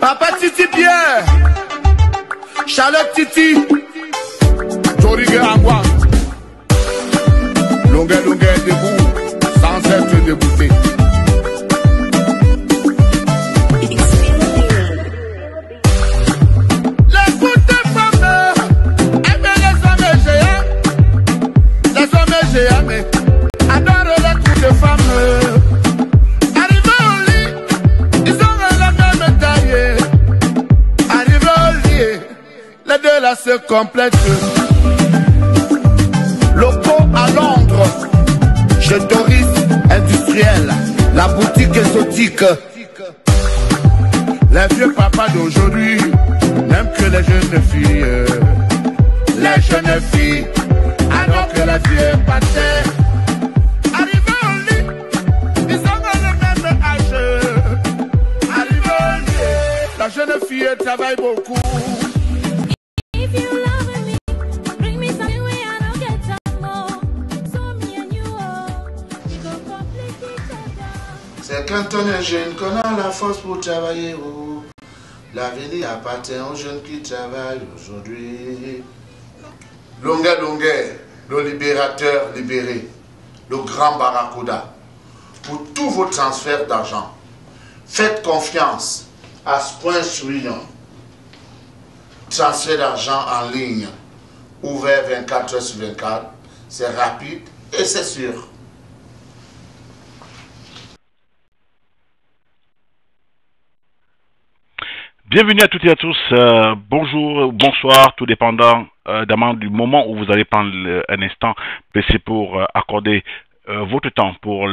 Papa Titi Pierre, Charlotte Titi, Jorige Angwa, longueur debout, sans être débouté. Adore les coups de femmes. Arrivé au lit, ils ont la même taille. Arrivé au lit, les deux là se complètent. Locaux à Londres, chez Doris Industriel, la boutique exotique. Les vieux papas d'aujourd'hui n'aiment que les jeunes filles. Les jeunes filles, alors que les vieux passaient. La jeune fille travaille beaucoup. C'est quand on est jeune qu'on a la force pour travailler. Oh. L'avenir appartient aux jeunes qui travaillent aujourd'hui. Longueur, le libérateur libéré, le grand Barracuda. Pour tous vos transferts d'argent, faites confiance à Sprint Solutions. Transfert d'argent en ligne, ouvert 24 heures sur 24, c'est rapide et c'est sûr. Bienvenue à toutes et à tous, bonjour, bonsoir, tout dépendant du moment où vous allez prendre un instant précis pour accorder votre temps pour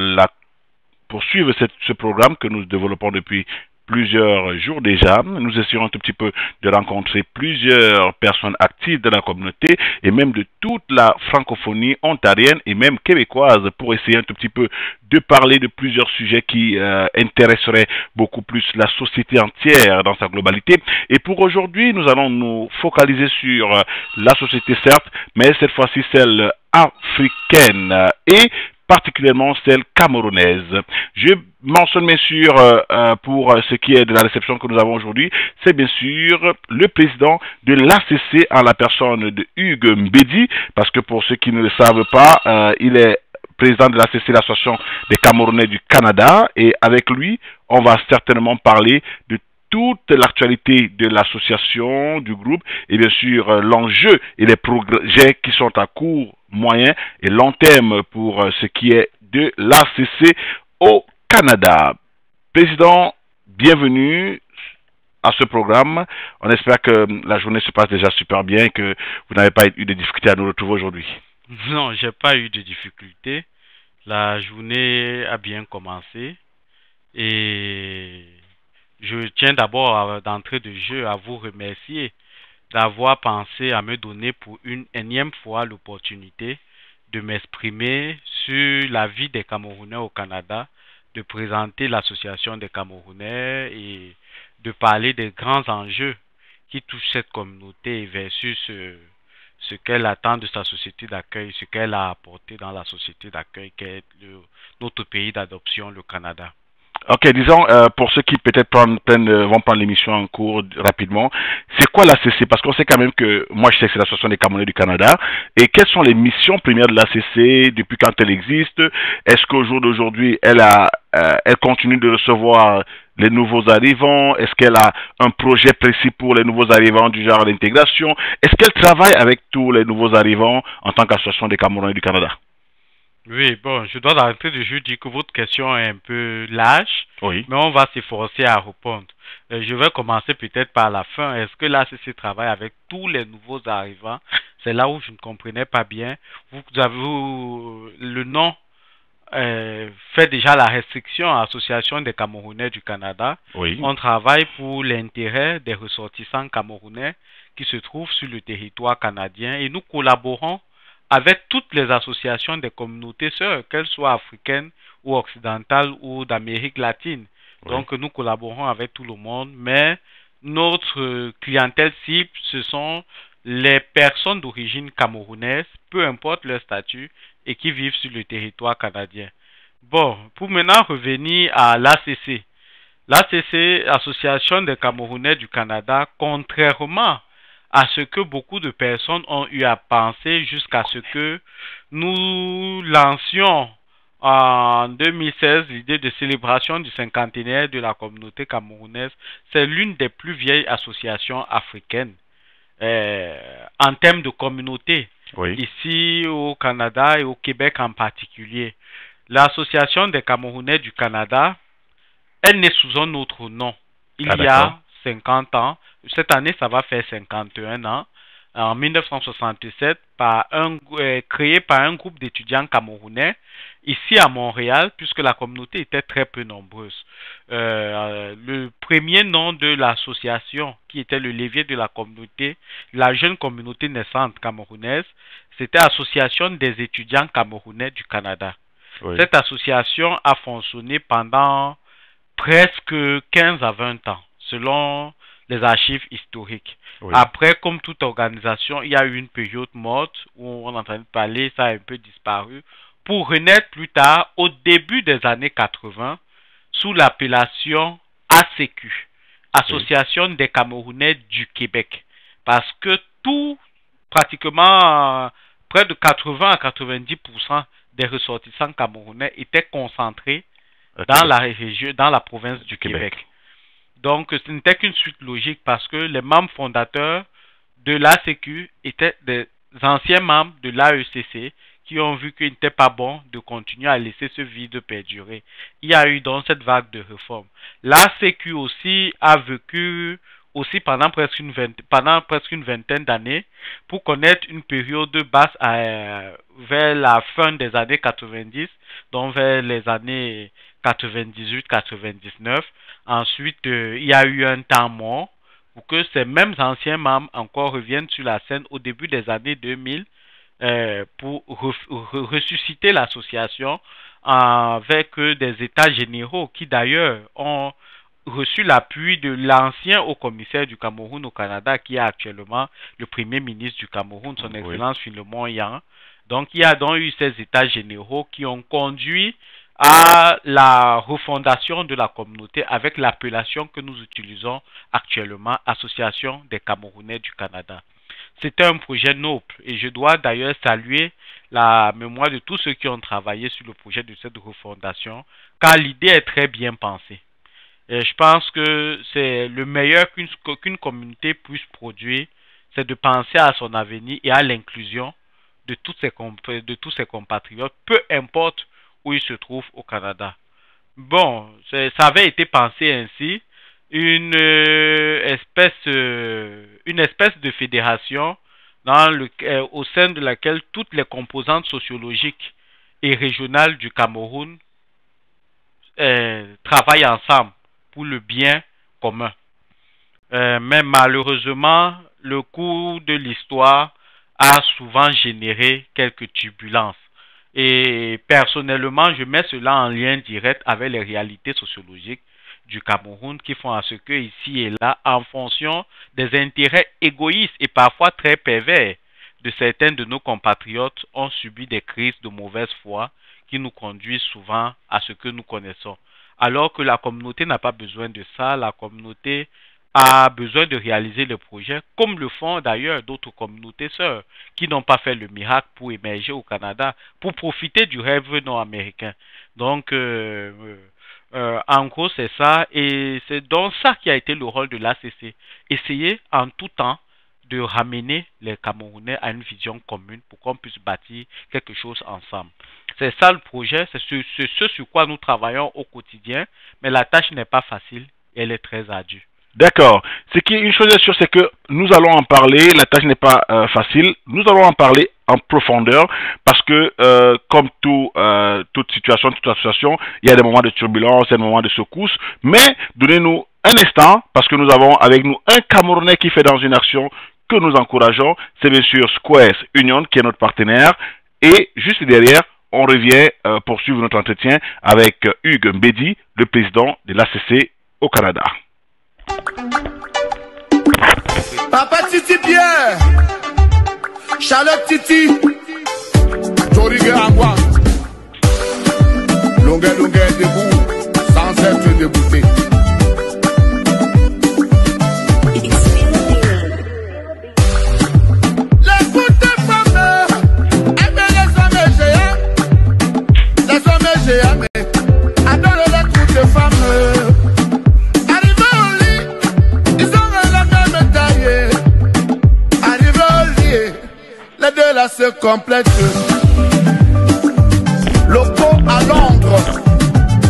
suivre ce programme que nous développons depuis plusieurs jours déjà. Nous essayons un tout petit peu de rencontrer plusieurs personnes actives de la communauté et même de toute la francophonie ontarienne et même québécoise pour essayer un tout petit peu de parler de plusieurs sujets qui intéresseraient beaucoup plus la société entière dans sa globalité. Et pour aujourd'hui, nous allons nous focaliser sur la société certes, mais cette fois-ci celle africaine et particulièrement celle camerounaise. Je mentionne bien sûr, pour ce qui est de la réception que nous avons aujourd'hui, c'est bien sûr le président de l'ACC en la personne de Hugues Mbedi, parce que pour ceux qui ne le savent pas, il est président de l'ACC, l'Association des Camerounais du Canada, et avec lui, on va certainement parler de toute l'actualité de l'association, du groupe, et bien sûr l'enjeu et les projets qui sont à court, moyen et long terme pour ce qui est de l'ACC au Canada. Président, bienvenue à ce programme. On espère que la journée se passe déjà super bien et que vous n'avez pas eu de difficultés à nous retrouver aujourd'hui. Non, j'ai pas eu de difficultés. La journée a bien commencé et je tiens d'abord d'entrée de jeu à vous remercier d'avoir pensé à me donner pour une énième fois l'opportunité de m'exprimer sur la vie des Camerounais au Canada, de présenter l'association des Camerounais et de parler des grands enjeux qui touchent cette communauté versus ce qu'elle attend de sa société d'accueil, ce qu'elle a apporté dans la société d'accueil qu'est notre pays d'adoption, le Canada. Ok, disons, pour ceux qui peut-être vont prendre l'émission en cours rapidement, c'est quoi l'ACC? Parce qu'on sait quand même que, moi je sais que c'est l'Association des Camerounais du Canada, et quelles sont les missions premières de l'ACC depuis quand elle existe? Est-ce qu'au jour d'aujourd'hui, elle continue de recevoir les nouveaux arrivants? Est-ce qu'elle a un projet précis pour les nouveaux arrivants du genre l'intégration? Est-ce qu'elle travaille avec tous les nouveaux arrivants en tant qu'Association des Camerounais du Canada? Oui, bon, je dois d'entrée de jeu dire que votre question est un peu large, oui, mais on va s'efforcer à répondre. Je vais commencer peut-être par la fin. Est-ce que l'ACC travaille avec tous les nouveaux arrivants? C'est là où je ne comprenais pas bien. Vous avez le nom fait déjà la restriction à l'Association des Camerounais du Canada. Oui. On travaille pour l'intérêt des ressortissants camerounais qui se trouvent sur le territoire canadien et nous collaborons avec toutes les associations des communautés sœurs, qu'elles soient africaines ou occidentales ou d'Amérique latine. Oui. Donc nous collaborons avec tout le monde, mais notre clientèle cible, ce sont les personnes d'origine camerounaise, peu importe leur statut, et qui vivent sur le territoire canadien. Bon, pour maintenant revenir à l'ACC. L'ACC, Association des Camerounais du Canada, contrairement à ce que beaucoup de personnes ont eu à penser jusqu'à ce que nous lancions en 2016 l'idée de célébration du cinquantenaire de la communauté camerounaise, c'est l'une des plus vieilles associations africaines en termes de communauté, ici au Canada et au Québec en particulier. L'Association des Camerounais du Canada, elle naît sous un autre nom. Il y a 50 ans, cette année ça va faire 51 ans, en 1967, créé par un groupe d'étudiants camerounais ici à Montréal, puisque la communauté était très peu nombreuse. Le premier nom de l'association, qui était le levier de la communauté, la jeune communauté naissante camerounaise, c'était Association des étudiants camerounais du Canada. Cette association a fonctionné pendant presque 15 à 20 ans, selon les archives historiques. Après, comme toute organisation, il y a eu une période morte où on entendait parler, ça a un peu disparu, pour renaître plus tard, au début des années 80, sous l'appellation ACQ, Association des Camerounais du Québec. Parce que pratiquement, près de 80 à 90% des ressortissants camerounais étaient concentrés dans la région, dans la province du Québec. Donc, ce n'était qu'une suite logique parce que les membres fondateurs de l'ACQ étaient des anciens membres de l'AECC qui ont vu qu'il n'était pas bon de continuer à laisser ce vide perdurer. Il y a eu donc cette vague de réformes. L'ACQ aussi a vécu aussi pendant presque une vingtaine d'années pour connaître une période basse vers la fin des années 90, donc vers les années 98-99. Ensuite, il y a eu un temps mort pour que ces mêmes anciens membres encore reviennent sur la scène au début des années 2000 pour ressusciter l'association avec des états généraux qui d'ailleurs ont reçu l'appui de l'ancien haut-commissaire du Cameroun au Canada qui est actuellement le premier ministre du Cameroun, son excellence Philemon Yang. Donc il y a donc eu ces états généraux qui ont conduit à la refondation de la communauté avec l'appellation que nous utilisons actuellement, Association des Camerounais du Canada. C'était un projet noble et je dois d'ailleurs saluer la mémoire de tous ceux qui ont travaillé sur le projet de cette refondation, car l'idée est très bien pensée. Et je pense que c'est le meilleur qu'une communauté puisse produire, c'est de penser à son avenir et à l'inclusion de tous ses compatriotes, peu importe où il se trouve au Canada. Bon, ça avait été pensé ainsi, une espèce de fédération au sein de laquelle toutes les composantes sociologiques et régionales du Cameroun travaillent ensemble pour le bien commun. Mais malheureusement, le cours de l'histoire a souvent généré quelques turbulences. Et personnellement, je mets cela en lien direct avec les réalités sociologiques du Cameroun qui font à ce que ici et là, en fonction des intérêts égoïstes et parfois très pervers de certains de nos compatriotes, ont subi des crises de mauvaise foi qui nous conduisent souvent à ce que nous connaissons. Alors que la communauté n'a pas besoin de ça, la communauté a besoin de réaliser le projet, comme le font d'ailleurs d'autres communautés sœurs qui n'ont pas fait le miracle pour émerger au Canada, pour profiter du rêve nord-américain. Donc, en gros, c'est ça, et c'est donc ça qui a été le rôle de l'ACC. Essayer en tout temps de ramener les Camerounais à une vision commune pour qu'on puisse bâtir quelque chose ensemble. C'est ça le projet, c'est ce sur quoi nous travaillons au quotidien, mais la tâche n'est pas facile, elle est très ardue. D'accord. Une chose est sûre, c'est que nous allons en parler. La tâche n'est pas facile. Nous allons en parler en profondeur parce que, comme toute situation, toute association, il y a des moments de turbulence, des moments de secousse. Mais donnez-nous un instant parce que nous avons avec nous un Camerounais qui fait dans une action que nous encourageons. C'est bien sûr Squares Union qui est notre partenaire. Et juste derrière, on revient poursuivre notre entretien avec Hugues Mbedi, le président de l'ACC au Canada. Papa Titi Pierre, Charlotte Titi, Jorige Agua, longueur debout, sans être débouté. j'ai aimé. Adore les coups de femme. Arrivé au lit, ils ont regardé me tailler. Arrivé au lit, les deux là se complètent. Locaux à Londres,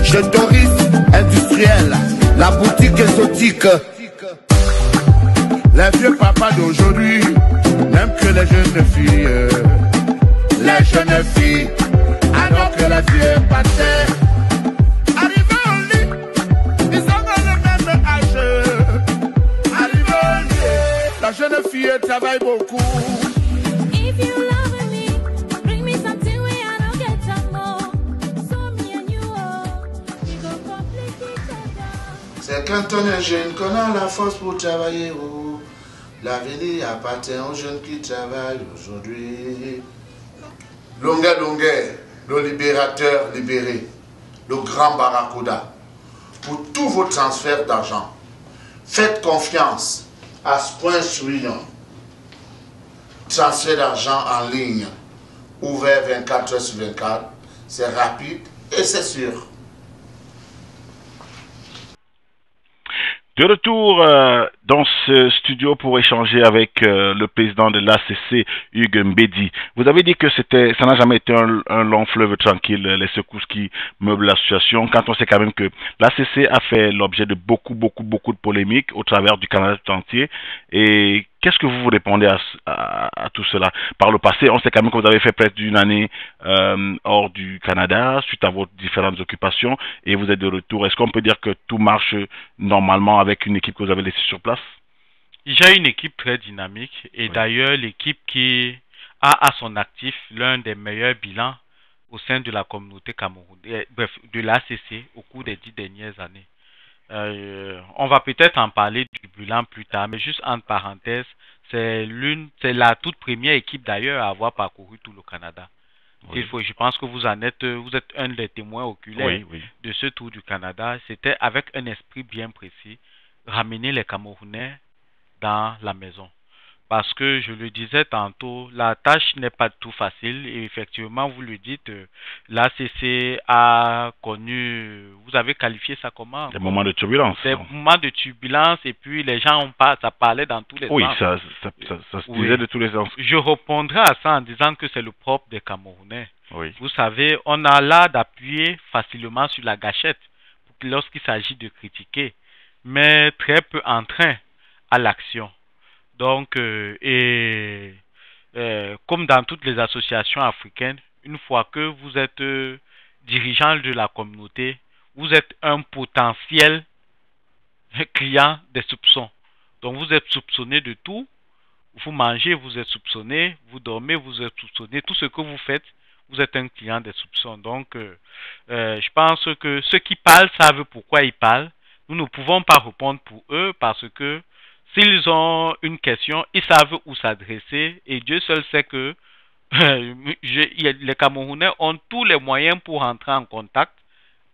chez Doris Industriel, la boutique exotique. Les vieux papas d'aujourd'hui n'aiment que les jeunes filles. Les jeunes filles, alors que les vieux passaient. Arrivés au lit, ils ont le même âge. Arrivés au lit, la jeune fille travaille beaucoup. C'est quand on est jeune qu'on a la force pour travailler. Oh. L'avenir appartient aux jeunes qui travaillent aujourd'hui. Longueur, longueur, le libérateur libéré, le grand Barracuda. Pour tous vos transferts d'argent, faites confiance à Sprint Trillion. Transfert d'argent en ligne, ouvert 24h/24, c'est rapide et c'est sûr. De retour dans ce studio pour échanger avec le président de l'ACC, Hugues Mbedi. Vous avez dit que ça n'a jamais été un long fleuve tranquille, les secousses qui meublent la situation, quand on sait quand même que l'ACC a fait l'objet de beaucoup de polémiques au travers du Canada tout entier. Et qu'est-ce que vous répondez à tout cela? Par le passé, on sait quand même que vous avez fait près d'une année hors du Canada, suite à vos différentes occupations, et vous êtes de retour. Est-ce qu'on peut dire que tout marche normalement avec une équipe que vous avez laissée sur place? J'ai une équipe très dynamique, et oui, d'ailleurs l'équipe qui a à son actif l'un des meilleurs bilans au sein de la communauté camerounaise, bref, de l'ACC au cours des 10 dernières années. On va peut-être en parler du bilan plus tard, mais juste entre parenthèses, c'est la toute première équipe d'ailleurs à avoir parcouru tout le Canada. Oui. Je pense que vous êtes un des témoins oculaires, oui, oui, de ce tour du Canada. C'était avec un esprit bien précis, ramener les Camerounais dans la maison. Parce que je le disais tantôt, la tâche n'est pas tout facile, et effectivement, vous le dites, l'ACC a connu, vous avez qualifié ça comment? Des moments de turbulence. Des moments de turbulence, et puis les gens ça parlait dans tous les sens. Oui, ça se disait de tous les sens. Je répondrai à ça en disant que c'est le propre des Camerounais. Oui. Vous savez, on a l'art d'appuyer facilement sur la gâchette lorsqu'il s'agit de critiquer, mais très peu entrain à l'action. Donc, comme dans toutes les associations africaines, une fois que vous êtes dirigeant de la communauté, vous êtes un potentiel client des soupçons. Donc, vous êtes soupçonné de tout. Vous mangez, vous êtes soupçonné. Vous dormez, vous êtes soupçonné. Tout ce que vous faites, vous êtes un client des soupçons. Donc, je pense que ceux qui parlent savent pourquoi ils parlent. Nous ne pouvons pas répondre pour eux parce que s'ils ont une question, ils savent où s'adresser, et Dieu seul sait que les Camerounais ont tous les moyens pour entrer en contact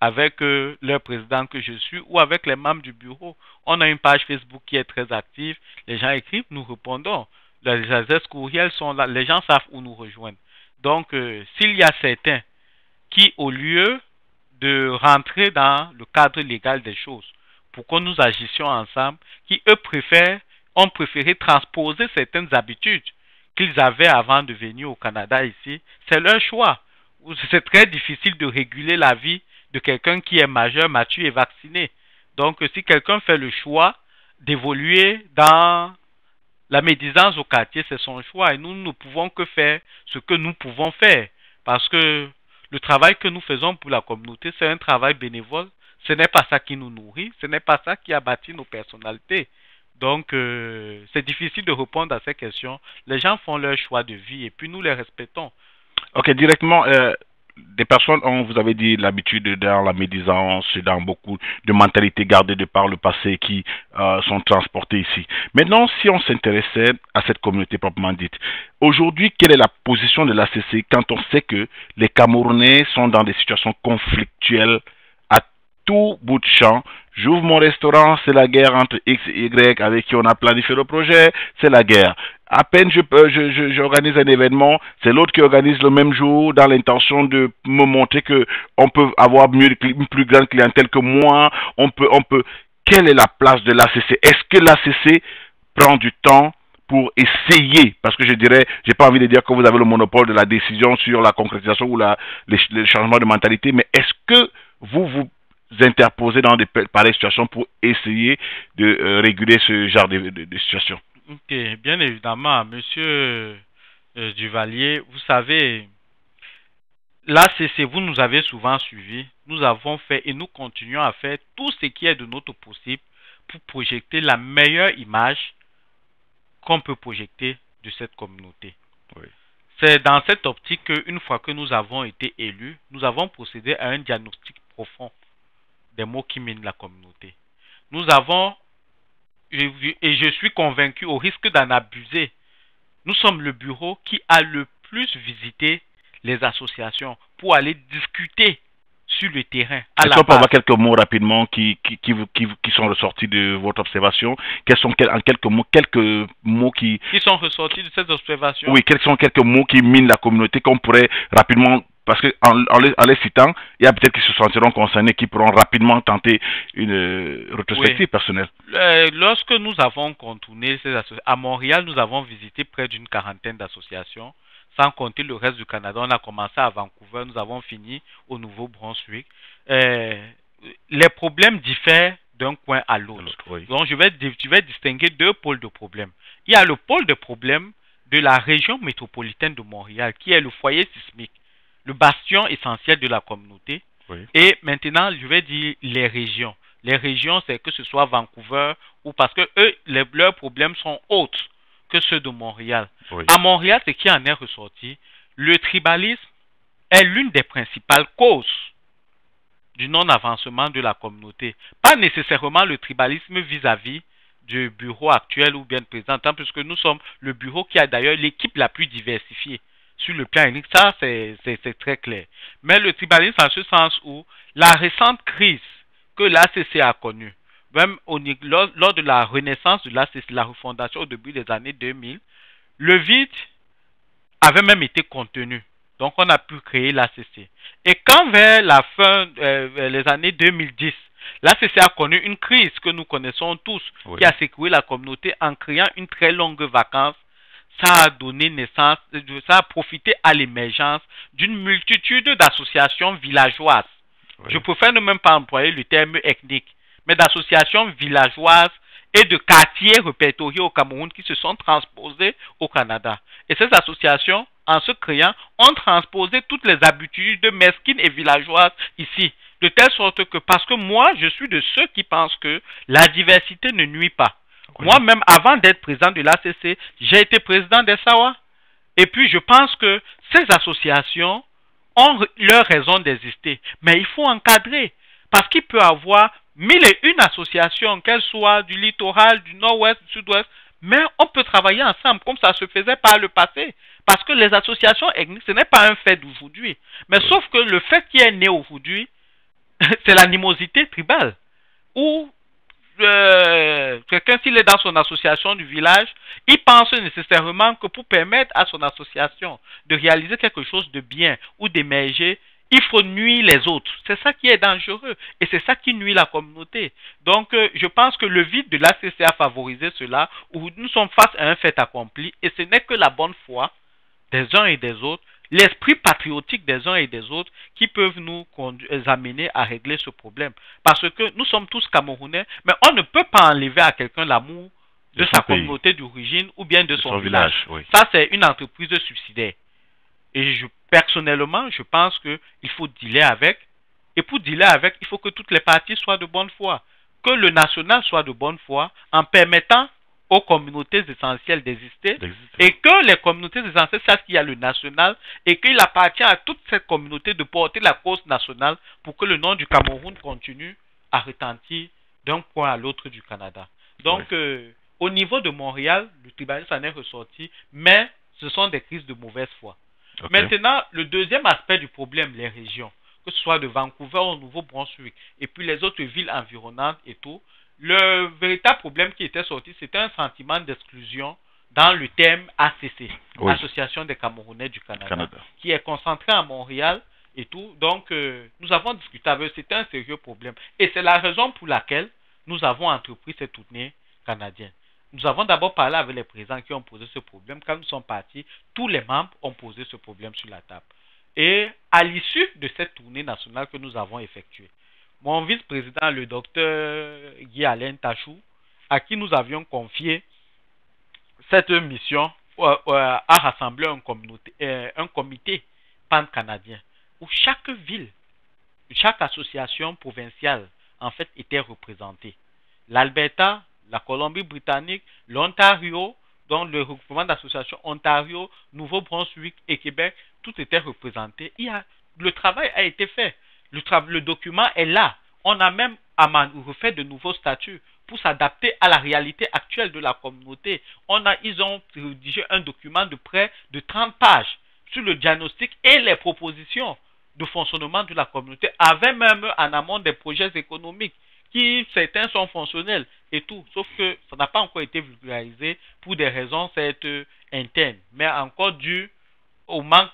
avec leur président que je suis ou avec les membres du bureau. On a une page Facebook qui est très active, les gens écrivent, nous répondons. Les adresses courriels sont là, les gens savent où nous rejoindre. Donc, s'il y a certains qui, au lieu de rentrer dans le cadre légal des choses, pour que nous agissions ensemble, qui eux ont préféré transposer certaines habitudes qu'ils avaient avant de venir au Canada ici, c'est leur choix. C'est très difficile de réguler la vie de quelqu'un qui est majeur, mature et vacciné. Donc, si quelqu'un fait le choix d'évoluer dans la médisance au quartier, c'est son choix. Et nous ne pouvons que faire ce que nous pouvons faire. Parce que le travail que nous faisons pour la communauté, c'est un travail bénévole. Ce n'est pas ça qui nous nourrit, ce n'est pas ça qui a bâti nos personnalités. Donc, c'est difficile de répondre à ces questions. Les gens font leur choix de vie et puis nous les respectons. Ok, directement, des personnes ont, vous avez dit, l'habitude dans la médisance, dans beaucoup de mentalités gardées de par le passé qui sont transportées ici. Maintenant, si on s'intéressait à cette communauté proprement dite, aujourd'hui, quelle est la position de l'ACC quand on sait que les Camerounais sont dans des situations conflictuelles tout bout de champ. J'ouvre mon restaurant, c'est la guerre entre X et Y avec qui on a planifié le projet, c'est la guerre. À peine j'organise un événement, c'est l'autre qui organise le même jour dans l'intention de me montrer que on peut avoir une plus grande clientèle que moi. On peut. Quelle est la place de l'ACC? Est-ce que l'ACC prend du temps pour essayer, parce que je dirais, j'ai pas envie de dire que vous avez le monopole de la décision sur la concrétisation ou le changement de mentalité, mais est-ce que vous interposez dans pareilles situations pour essayer de réguler ce genre de situation? Ok, bien évidemment, monsieur Duvalier, vous savez, l'ACC, vous nous avez souvent suivis, nous avons fait et nous continuons à faire tout ce qui est de notre possible pour projeter la meilleure image qu'on peut projeter de cette communauté. Oui. C'est dans cette optique qu'une fois que nous avons été élus, nous avons procédé à un diagnostic profond des maux qui minent la communauté. Nous avons, et je suis convaincu au risque d'en abuser, nous sommes le bureau qui a le plus visité les associations pour aller discuter sur le terrain. Est-ce qu'on peut avoir quelques mots rapidement qui sont ressortis de votre observation? Quels sont en quelques mots qui sont ressortis de cette observation? Oui, quels sont quelques mots qui minent la communauté qu'on pourrait rapidement, parce que en les citant, il y a peut-être qui se sentiront concernés, qui pourront rapidement tenter une rétrospective personnelle. Lorsque nous avons contourné ces associations, à Montréal, nous avons visité près d'une 40aine d'associations. Sans compter le reste du Canada, on a commencé à Vancouver, nous avons fini au Nouveau-Brunswick. Les problèmes diffèrent d'un coin à l'autre. Oui. Donc, je vais distinguer deux pôles de problèmes. Il y a le pôle de problème de la région métropolitaine de Montréal, qui est le foyer sismique, le bastion essentiel de la communauté. Oui. Et maintenant, je vais dire les régions. Les régions, c'est que ce soit Vancouver ou parce que eux, leurs problèmes sont autres que ceux de Montréal. Oui. À Montréal, ce qui en est ressorti, le tribalisme est l'une des principales causes du non-avancement de la communauté. Pas nécessairement le tribalisme vis-à-vis du bureau actuel ou bien présentant, puisque nous sommes le bureau qui a d'ailleurs l'équipe la plus diversifiée sur le plan ethnique. Ça, c'est très clair. Mais le tribalisme en ce sens où la récente crise que l'ACC a connue, même lors de la renaissance de la refondation au début des années 2000, le vide avait même été contenu. Donc, on a pu créer l'ACC. Et quand vers la fin, les années 2010, l'ACC a connu une crise que nous connaissons tous, oui, qui a secoué la communauté en créant une très longue vacance, ça a donné naissance, ça a profité à l'émergence d'une multitude d'associations villageoises. Oui. Je préfère ne même pas employer le terme ethnique, mais d'associations villageoises et de quartiers répertoriés au Cameroun qui se sont transposés au Canada. Et ces associations, en se créant, ont transposé toutes les habitudes mesquines et villageoises ici. De telle sorte que, parce que moi, je suis de ceux qui pensent que la diversité ne nuit pas. Oui. Moi-même, avant d'être président de l'ACC, j'ai été président des SAWA. Et puis, je pense que ces associations ont leur raison d'exister. Mais il faut encadrer. Parce qu'il peut y avoir 1001 associations, qu'elles soient du littoral, du nord-ouest, du sud-ouest, mais on peut travailler ensemble comme ça se faisait par le passé. Parce que les associations ethniques, ce n'est pas un fait d'aujourd'hui. Mais oui, sauf que le fait qui est né aujourd'hui, c'est l'animosité tribale. Où quelqu'un, s'il est dans son association du village, il pense nécessairement que pour permettre à son association de réaliser quelque chose de bien ou d'émerger, il faut nuire les autres. C'est ça qui est dangereux et c'est ça qui nuit la communauté. Donc, je pense que le vide de l'ACC a favorisé cela, où nous sommes face à un fait accompli et ce n'est que la bonne foi des uns et des autres, l'esprit patriotique des uns et des autres qui peuvent nous amener à régler ce problème. Parce que nous sommes tous Camerounais, mais on ne peut pas enlever à quelqu'un l'amour de sa communauté d'origine ou bien de son village. Oui. Ça, c'est une entreprise subsidiaire. Et personnellement, je pense qu'il faut dealer avec. Et pour dealer avec, il faut que toutes les parties soient de bonne foi. Que le national soit de bonne foi en permettant aux communautés essentielles d'exister. Et que les communautés essentielles sachent qu'il y a le national et qu'il appartient à toute cette communauté de porter la cause nationale pour que le nom du Cameroun continue à retentir d'un point à l'autre du Canada. Donc, oui, au niveau de Montréal, le tribalisme en est ressorti, mais ce sont des crises de mauvaise foi. Okay. Maintenant, le deuxième aspect du problème, les régions. que ce soit de Vancouver au Nouveau-Brunswick, et puis les autres villes environnantes et tout, le véritable problème qui était sorti, c'était un sentiment d'exclusion dans le terme ACC, Oui. Association des Camerounais du Canada, qui est concentrée à Montréal et tout. Donc, nous avons discuté avec eux, c'était un sérieux problème. Et c'est la raison pour laquelle nous avons entrepris cette tournée canadienne. Nous avons d'abord parlé avec les présidents qui ont posé ce problème. Quand nous sommes partis, tous les membres ont posé ce problème sur la table. Et à l'issue de cette tournée nationale que nous avons effectuée, mon vice-président, le docteur Guy-Alain Tachou, à qui nous avions confié cette mission, a rassemblé un comité pan-canadien où chaque ville, chaque association provinciale, en fait, était représentée. L'Alberta, la Colombie-Britannique, l'Ontario, donc le regroupement d'associations Ontario, Nouveau-Brunswick et Québec, tout était représenté. Le travail a été fait. Le document est là. On a même refait de nouveaux statuts pour s'adapter à la réalité actuelle de la communauté. Ils ont rédigé un document de près de 30 pages sur le diagnostic et les propositions de fonctionnement de la communauté, avec même en amont des projets économiques qui, certains sont fonctionnels et tout, sauf que ça n'a pas encore été vulgarisé pour des raisons internes, mais encore dû au manque,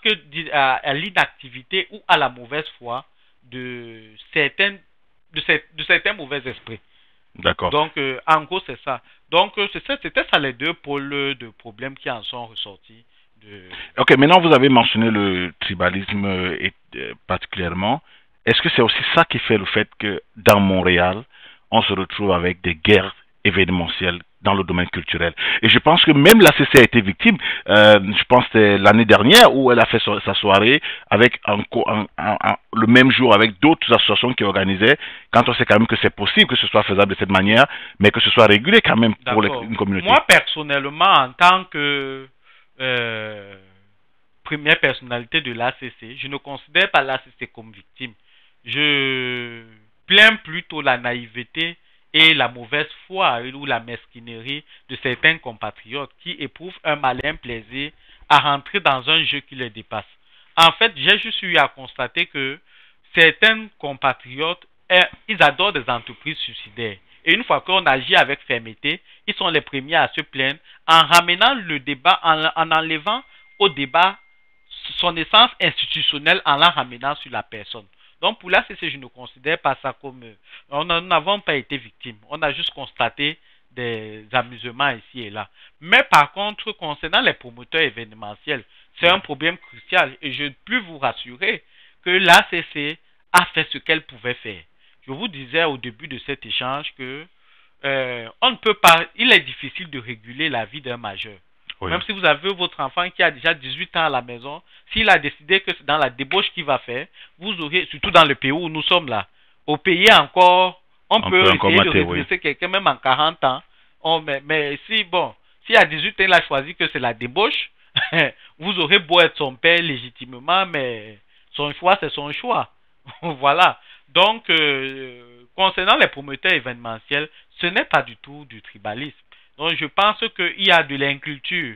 à l'inactivité ou à la mauvaise foi de certains mauvais esprits. D'accord. Donc, en gros, c'est ça. Donc, c'était ça les deux pôles de problèmes qui en sont ressortis. Ok, maintenant vous avez mentionné le tribalisme particulièrement. Est-ce que c'est aussi ça qui fait le fait que dans Montréal, on se retrouve avec des guerres événementielles dans le domaine culturel? Et je pense que même la CC a été victime. Je pense que c'était l'année dernière où elle a fait sa soirée avec le même jour avec d'autres associations qui organisaient, quand on sait quand même que c'est possible que ce soit faisable de cette manière, mais que ce soit régulé quand même pour une communauté. Moi, personnellement, en tant que première personnalité de l'ACC, je ne considère pas l'ACC comme victime. Je plains plutôt la naïveté et la mauvaise foi ou la mesquinerie de certains compatriotes qui éprouvent un malin plaisir à rentrer dans un jeu qui les dépasse. En fait, j'ai juste eu à constater que certains compatriotes, ils adorent des entreprises suicidaires. Et une fois qu'on agit avec fermeté, ils sont les premiers à se plaindre en ramenant le débat, en enlevant au débat son essence institutionnelle en la ramenant sur la personne. Donc pour l'ACC, je ne considère pas ça comme... Nous n'avons pas été victimes. On a juste constaté des amusements ici et là. Mais par contre, concernant les promoteurs événementiels, c'est un problème crucial. Et je peux vous rassurer que l'ACC a fait ce qu'elle pouvait faire. Je vous disais au début de cet échange que on ne peut pas... Il est difficile de réguler la vie d'un majeur. Oui. Même si vous avez votre enfant qui a déjà 18 ans à la maison, s'il a décidé que c'est dans la débauche qu'il va faire, vous aurez, surtout dans le pays où nous sommes là, au pays encore, on peut essayer de redresser quelqu'un même en 40 ans. Mais si, bon, si à 18 ans il a choisi que c'est la débauche, vous aurez beau être son père légitimement, mais son choix, c'est son choix. Voilà. Donc, concernant les promoteurs événementiels, ce n'est pas du tout du tribalisme. Donc, je pense qu'il y a de l'inculture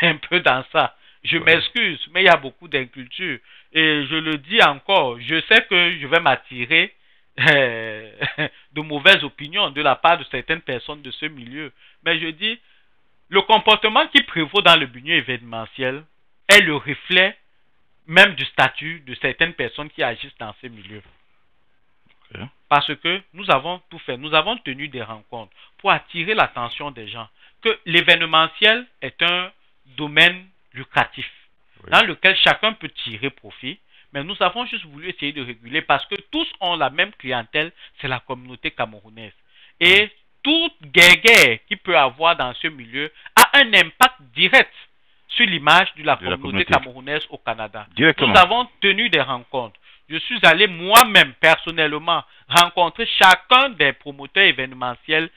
un peu dans ça. Je m'excuse, mais il y a beaucoup d'inculture. Et je le dis encore, je sais que je vais m'attirer de mauvaises opinions de la part de certaines personnes de ce milieu. Mais je dis, le comportement qui prévaut dans le milieu événementiel est le reflet même du statut de certaines personnes qui agissent dans ces milieux. Parce que nous avons tout fait. Nous avons tenu des rencontres pour attirer l'attention des gens que l'événementiel est un domaine lucratif dans lequel chacun peut tirer profit. Mais nous avons juste voulu essayer de réguler parce que tous ont la même clientèle, c'est la communauté camerounaise. Et toute guerre qu'il peut avoir dans ce milieu a un impact direct sur l'image de la communauté camerounaise au Canada. Nous avons tenu des rencontres. Je suis allé moi-même, personnellement, rencontrer chacun des promoteurs événementiels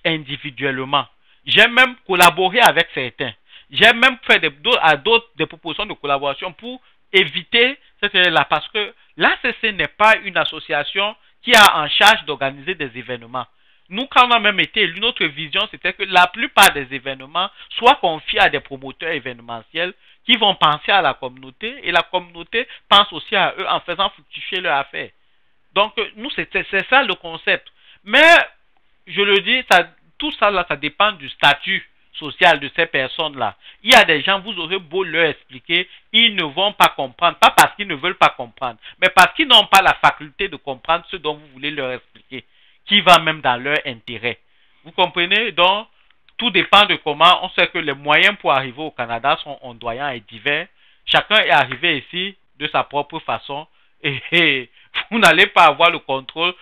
individuellement. J'ai même collaboré avec certains. J'ai même fait des propositions de collaboration pour éviter cette parce que l'ACC n'est pas une association qui a en charge d'organiser des événements. Nous, quand on a même été élus, notre vision, c'était que la plupart des événements soient confiés à des promoteurs événementiels qui vont penser à la communauté et la communauté pense aussi à eux en faisant fructifier leur affaire. Donc, nous, c'est ça le concept. Mais, je le dis, tout ça, là, ça dépend du statut social de ces personnes-là. Il y a des gens, vous aurez beau leur expliquer, ils ne vont pas comprendre. Pas parce qu'ils ne veulent pas comprendre, mais parce qu'ils n'ont pas la faculté de comprendre ce dont vous voulez leur expliquer, qui va même dans leur intérêt. Vous comprenez? Donc, tout dépend de comment. On sait que les moyens pour arriver au Canada sont ondoyants et divers. Chacun est arrivé ici de sa propre façon. Et vous n'allez pas avoir le contrôle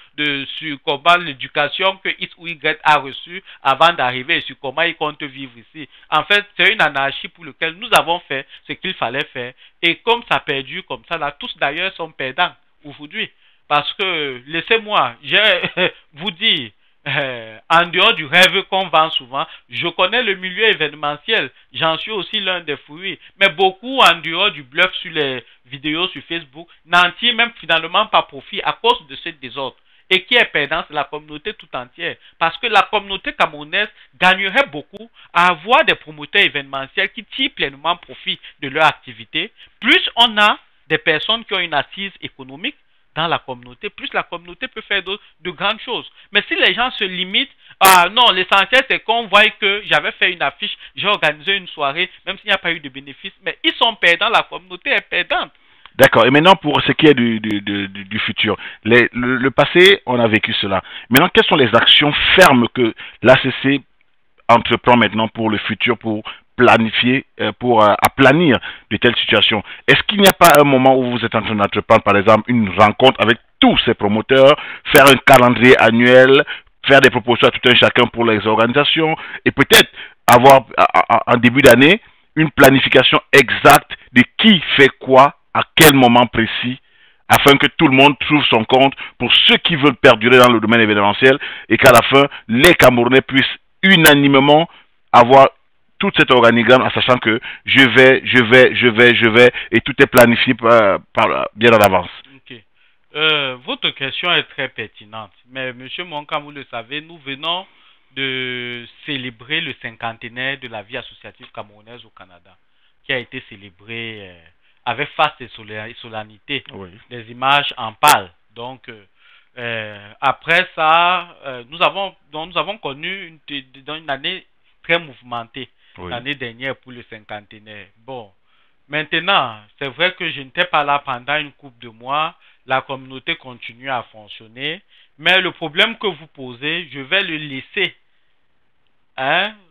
sur comment l'éducation que X ou Y a reçue avant d'arriver et sur comment il compte vivre ici. En fait, c'est une anarchie pour laquelle nous avons fait ce qu'il fallait faire. Et comme ça perdure comme ça, là, tous d'ailleurs sont perdants aujourd'hui. Parce que, laissez-moi, je vous dire, en dehors du rêve qu'on vend souvent, je connais le milieu événementiel, j'en suis aussi l'un des fruits, mais beaucoup en dehors du bluff sur les vidéos sur Facebook n'en tirent même finalement pas profit à cause de ce désordre. Et qui est perdant, c'est la communauté tout entière. Parce que la communauté camerounaise gagnerait beaucoup à avoir des promoteurs événementiels qui tirent pleinement profit de leur activité. Plus on a des personnes qui ont une assise économique dans la communauté, plus la communauté peut faire de grandes choses. Mais si les gens se limitent, non, l'essentiel c'est qu'on voit que j'avais fait une affiche, j'ai organisé une soirée, même s'il n'y a pas eu de bénéfice, mais ils sont perdants, la communauté est perdante. D'accord. Et maintenant, pour ce qui est du futur, le passé, on a vécu cela. Maintenant, quelles sont les actions fermes que l'ACC entreprend maintenant pour le futur, pour planifier, pour aplanir de telles situations? Est-ce qu'il n'y a pas un moment où vous êtes en train d'entreprendre, par exemple, une rencontre avec tous ces promoteurs, faire un calendrier annuel, faire des propositions à tout un chacun pour les organisations, et peut-être avoir en début d'année une planification exacte de qui fait quoi, à quel moment précis, afin que tout le monde trouve son compte pour ceux qui veulent perdurer dans le domaine événementiel et qu'à la fin, les Camerounais puissent unanimement avoir tout cet organigramme en sachant que je vais et tout est planifié bien en avance. Ok. Votre question est très pertinente. Mais monsieur Monka, vous le savez, nous venons de célébrer le cinquantenaire de la vie associative camerounaise au Canada, qui a été célébré avec faste et solennité. Oui. Les images en parlent. Donc, après ça, nous avons connu une année très mouvementée, oui, l'année dernière pour le cinquantenaire. Bon, maintenant, c'est vrai que je n'étais pas là pendant une couple de mois. La communauté continue à fonctionner. Mais le problème que vous posez, je vais le laisser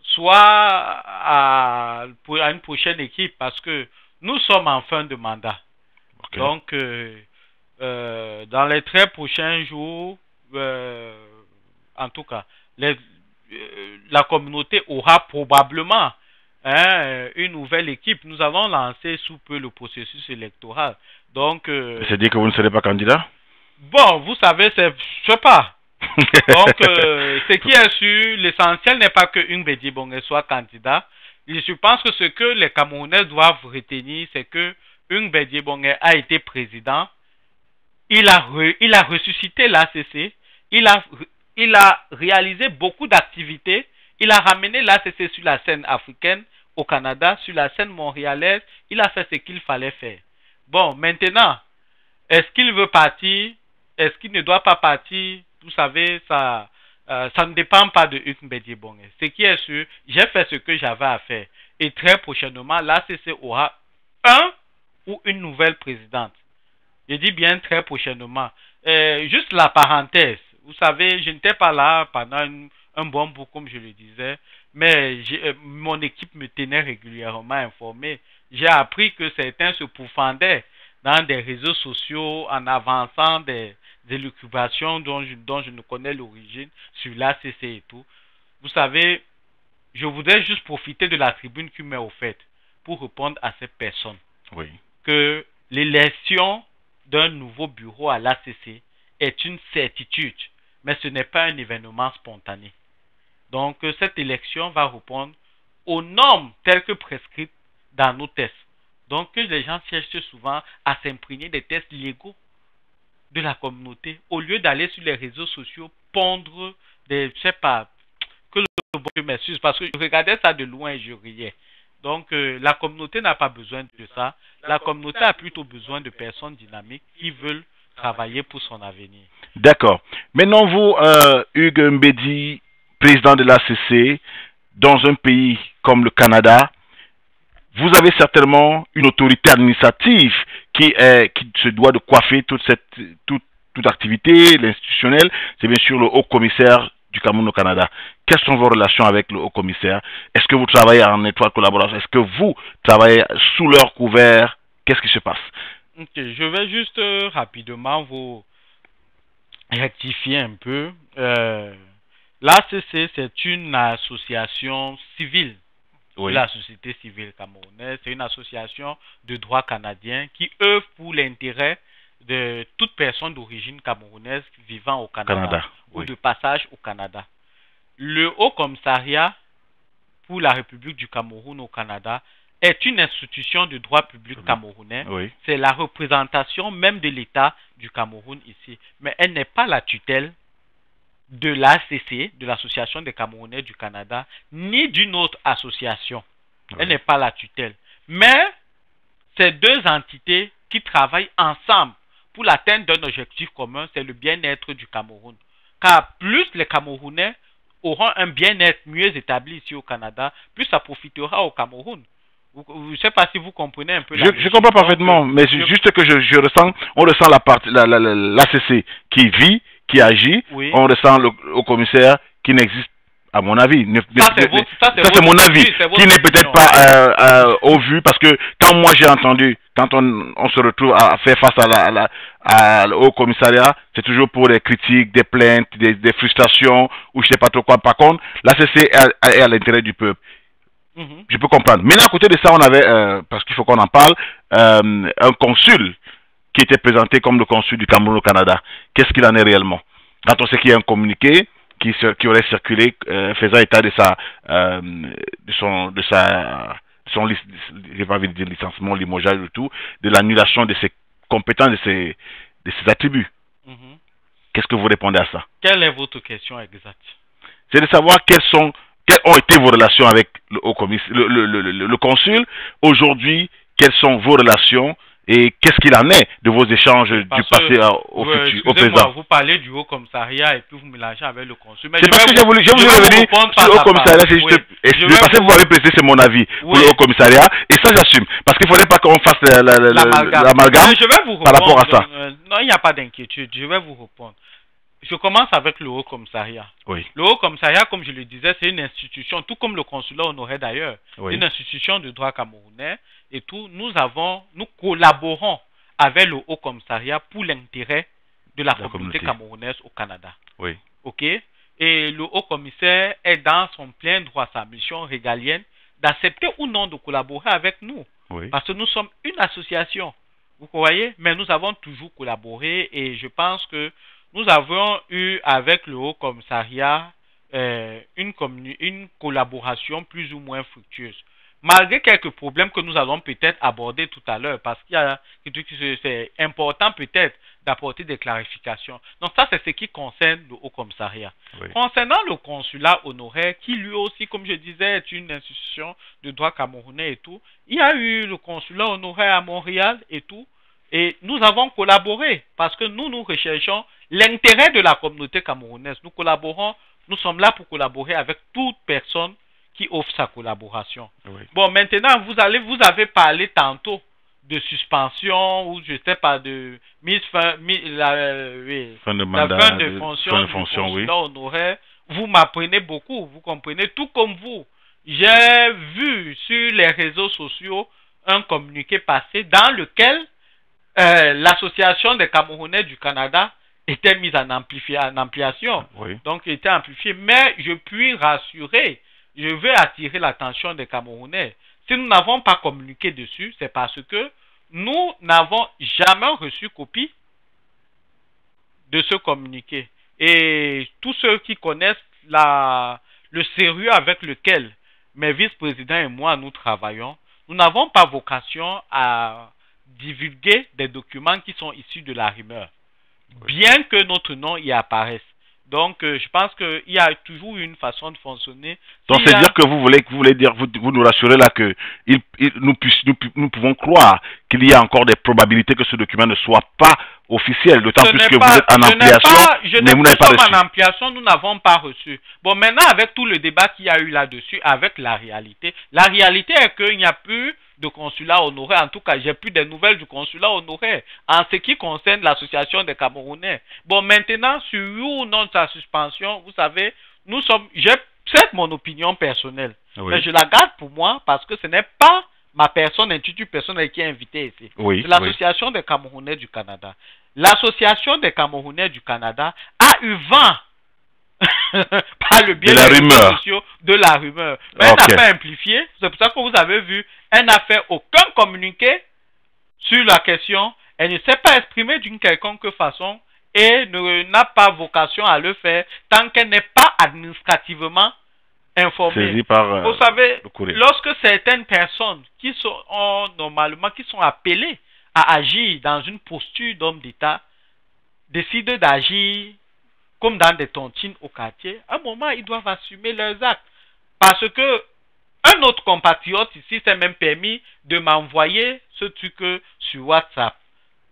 soit à une prochaine équipe parce que nous sommes en fin de mandat. Okay. Donc, dans les très prochains jours, en tout cas, la communauté aura probablement une nouvelle équipe. Nous allons lancer sous peu le processus électoral. Donc, c'est-à-dire que vous ne serez pas candidat? Bon, vous savez, je ne sais pas. Donc, ce qui est sûr, l'essentiel n'est pas que Mbedi Bongé soit candidat. Je pense que ce que les Camerounais doivent retenir, c'est que Mbedi Bongé a été président. Il a ressuscité l'ACC. Il a réalisé beaucoup d'activités. Il a ramené l'ACC sur la scène africaine au Canada, sur la scène montréalaise. Il a fait ce qu'il fallait faire. Bon, maintenant, est-ce qu'il veut partir? Est-ce qu'il ne doit pas partir? Vous savez, ça ne dépend pas de Mbedi Bongé. Ce qui est sûr, j'ai fait ce que j'avais à faire. Et très prochainement, l'ACC aura un ou une nouvelle présidente. Je dis bien très prochainement. Juste la parenthèse. Vous savez, je n'étais pas là pendant un bon bout, comme je le disais. Mais mon équipe me tenait régulièrement informé. J'ai appris que certains se pourfendaient dans des réseaux sociaux en avançant des élucubrations dont je ne connais l'origine sur l'ACC et tout. Vous savez, je voudrais juste profiter de la tribune qui m'est offerte pour répondre à ces personnes. Oui. Que l'élection d'un nouveau bureau à l'ACC est une certitude, mais ce n'est pas un événement spontané. Donc, cette élection va répondre aux normes telles que prescrites dans nos tests. Donc, que les gens cherchent souvent à s'imprégner des tests légaux de la communauté au lieu d'aller sur les réseaux sociaux pondre je sais pas, que le bon Dieu m'excuse, parce que je regardais ça de loin et je riais. Donc, la communauté n'a pas besoin de ça. La communauté a plutôt besoin de personnes dynamiques qui veulent travailler pour son avenir. D'accord. Maintenant, vous, Hugues Mbedi, président de l'ACC, dans un pays comme le Canada, vous avez certainement une autorité administrative qui se doit de coiffer toute activité, l'institutionnel. C'est bien sûr le haut commissaire du Cameroun au Canada. Quelles sont vos relations avec le haut commissaire? Est-ce que vous travaillez en étroite collaboration? Est-ce que vous travaillez sous leur couvert? Qu'est-ce qui se passe? Ok, je vais juste rapidement vous rectifier un peu. L'ACC, c'est une association civile de la société civile camerounaise. C'est une association de droit canadien qui œuvre pour l'intérêt de toute personne d'origine camerounaise vivant au Canada ou de passage au Canada. Le Haut Commissariat pour la République du Cameroun au Canada est une institution de droit public camerounais. C'est la représentation même de l'État du Cameroun ici. Mais elle n'est pas la tutelle de l'ACC, de l'Association des Camerounais du Canada, ni d'une autre association. Elle n'est pas la tutelle. Mais c'est deux entités qui travaillent ensemble pour l'atteinte d'un objectif commun, c'est le bien-être du Cameroun. Car plus les Camerounais auront un bien-être mieux établi ici au Canada, plus ça profitera au Cameroun. Je ne sais pas si vous comprenez un peu. Je comprends parfaitement, mais juste que on ressent l'ACC qui vit, qui agit, on ressent le commissaire qui n'existe, à mon avis. Ça c'est mon avis, qui n'est peut-être pas au vu, parce que quand moi j'ai entendu, quand on se retrouve à faire face au commissariat, c'est toujours pour des critiques, des plaintes, des frustrations, ou je ne sais pas trop quoi. Par contre, l'ACC est à l'intérêt du peuple. Je peux comprendre. Maintenant, à côté de ça, on avait, parce qu'il faut qu'on en parle, un consul qui était présenté comme le consul du Cameroun au Canada. Qu'est-ce qu'il en est réellement? Quand on sait qu'il y a un communiqué qui aurait circulé faisant état de son j'ai pas envie de dire licenciement, limogeage ou tout, de l'annulation de ses compétences, de ses attributs. Qu'est-ce que vous répondez à ça? Quelle est votre question exacte? C'est de savoir quelles ont été vos relations avec le consul. Aujourd'hui, quelles sont vos relations et qu'est-ce qu'il en est de vos échanges du passé au futur, au présent? Vous parlez du haut commissariat et puis vous mélangez avec le consul. C'est parce que j'ai voulu revenir sur le haut commissariat. C'est juste parce que vous avez précisé, c'est mon avis pour le haut commissariat et ça j'assume. Parce qu'il ne faudrait pas qu'on fasse l'amalgame par rapport à ça. Non, il n'y a pas d'inquiétude. Je vais vous répondre. Je commence avec le Haut Commissariat. Le Haut Commissariat, comme je le disais, c'est une institution, tout comme le consulat honoraire d'ailleurs, une institution de droit camerounais et tout. Nous collaborons avec le Haut Commissariat pour l'intérêt de la communauté camerounaise au Canada. Ok? Et le Haut Commissaire est dans son plein droit, sa mission régalienne, d'accepter ou non de collaborer avec nous. Parce que nous sommes une association. Vous voyez? Mais nous avons toujours collaboré et je pense que nous avons eu avec le Haut Commissariat une collaboration plus ou moins fructueuse. Malgré quelques problèmes que nous allons peut-être aborder tout à l'heure, parce qu'il y a c'est important peut-être d'apporter des clarifications. Donc ça, c'est ce qui concerne le Haut Commissariat. Concernant le consulat honoraire, qui lui aussi, comme je disais, est une institution de droit camerounais et tout, il y a eu le consulat honoraire à Montréal et tout, et nous avons collaboré parce que nous recherchons l'intérêt de la communauté camerounaise. Nous collaborons, nous sommes là pour collaborer avec toute personne qui offre sa collaboration. Bon, maintenant, vous avez parlé tantôt de suspension ou je ne sais pas de fin de mandat, la fin de fonction du consulat honoraire. Vous m'apprenez beaucoup, vous comprenez, tout comme vous. J'ai vu sur les réseaux sociaux un communiqué passé dans lequel l'association des Camerounais du Canada était mise en ampliation, donc était amplifiée. Mais je puis rassurer, je veux attirer l'attention des Camerounais. Si nous n'avons pas communiqué dessus, c'est parce que nous n'avons jamais reçu copie de ce communiqué. Et tous ceux qui connaissent le sérieux avec lequel mes vice-présidents et moi nous travaillons, nous n'avons pas vocation à divulguer des documents qui sont issus de la rumeur, bien que notre nom y apparaisse. Donc, je pense qu'il y a toujours une façon de fonctionner. Donc, c'est dire que vous voulez dire, vous nous rassurez là que nous pouvons croire qu'il y a encore des probabilités que ce document ne soit pas officiel, d'autant plus que vous êtes en ampliation, mais vous n'avez pas reçu. En ampliation, nous n'avons pas reçu. Bon, maintenant, avec tout le débat qu'il y a eu là-dessus, avec la réalité est qu'il n'y a plus de consulat honoraire. En tout cas, j'ai plus de nouvelles du consulat honoraire en ce qui concerne l'association des Camerounais. Bon, maintenant, sur ou non sa suspension, vous savez, c'est mon opinion personnelle. Oui. Mais je la garde pour moi parce que ce n'est pas ma personne, institut personnel qui est invité ici. Oui, c'est l'association des Camerounais du Canada. L'association des Camerounais du Canada a eu vent par le biais des réseaux sociaux de la rumeur. Mais elle n'a pas amplifié. C'est pour ça que vous avez vu, elle n'a fait aucun communiqué sur la question. Elle ne s'est pas exprimée d'une quelconque façon et n'a pas vocation à le faire tant qu'elle n'est pas administrativement informée. Vous savez, lorsque certaines personnes qui sont appelées à agir dans une posture d'homme d'État décident d'agir comme dans des tontines au quartier, à un moment, ils doivent assumer leurs actes. Parce que un autre compatriote ici s'est même permis de m'envoyer ce truc sur WhatsApp,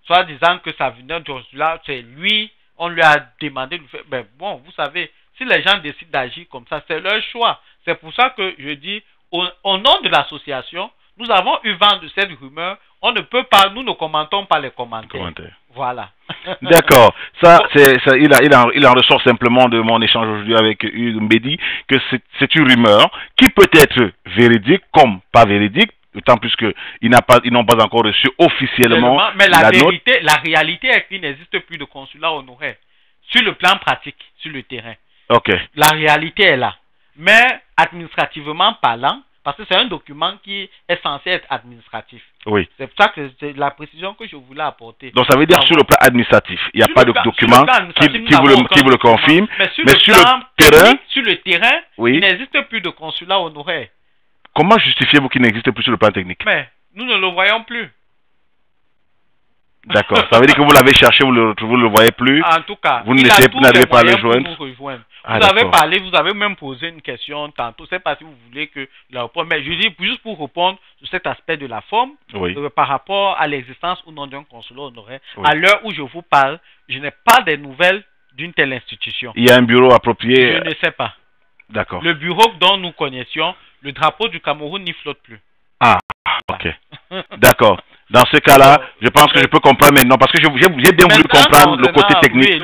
soit disant que ça venait de là, c'est lui, on lui a demandé de faire. Ben bon, vous savez, si les gens décident d'agir comme ça, c'est leur choix. C'est pour ça que je dis, au nom de l'association, nous avons eu vent de cette rumeur. On ne peut pas, nous ne commentons pas les commentaires. Voilà. D'accord. Il en ressort simplement de mon échange aujourd'hui avec Hugues Mbedi que c'est une rumeur qui peut être véridique comme pas véridique, d'autant plus qu'ils n'ont pas encore reçu officiellement mais la réalité est qu'il n'existe plus de consulat honoraire sur le plan pratique, sur le terrain. Ok. La réalité est là. Mais administrativement parlant, parce que c'est un document qui est censé être administratif. Oui. C'est pour ça que c'est la précision que je voulais apporter. Donc ça veut dire sur le plan administratif, il n'y a pas de document qui vous le confirme. Mais sur le terrain, oui, il n'existe plus de consulat honoraire. Comment justifiez-vous qu'il n'existe plus sur le plan technique? Mais nous ne le voyons plus. D'accord. Ça veut dire que vous l'avez cherché, vous ne le voyez plus. En tout cas, vous n'arrivez pas à le joindre. Vous avez parlé, vous avez même posé une question tantôt. Je ne sais pas si vous voulez que je la réponde, mais je dis juste pour répondre sur cet aspect de la forme, oui, par rapport à l'existence ou non d'un consulat honoraire. Oui. À l'heure où je vous parle, je n'ai pas de nouvelles d'une telle institution. Il y a un bureau approprié? Je ne sais pas. D'accord. Le bureau dont nous connaissions, le drapeau du Cameroun n'y flotte plus. Ah, ok. D'accord. Dans ce cas-là, je pense que je peux comprendre maintenant, parce que j'ai bien voulu comprendre le côté technique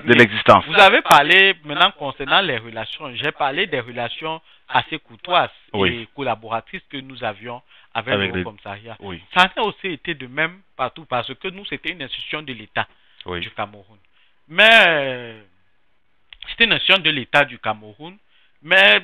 de l'existence. Vous avez parlé maintenant concernant les relations. J'ai parlé des relations assez courtoises et collaboratrices que nous avions avec le commissariat. Oui. Ça a aussi été de même partout, parce que nous, c'était une institution de l'État du Cameroun. Mais c'était une institution de l'État du Cameroun, mais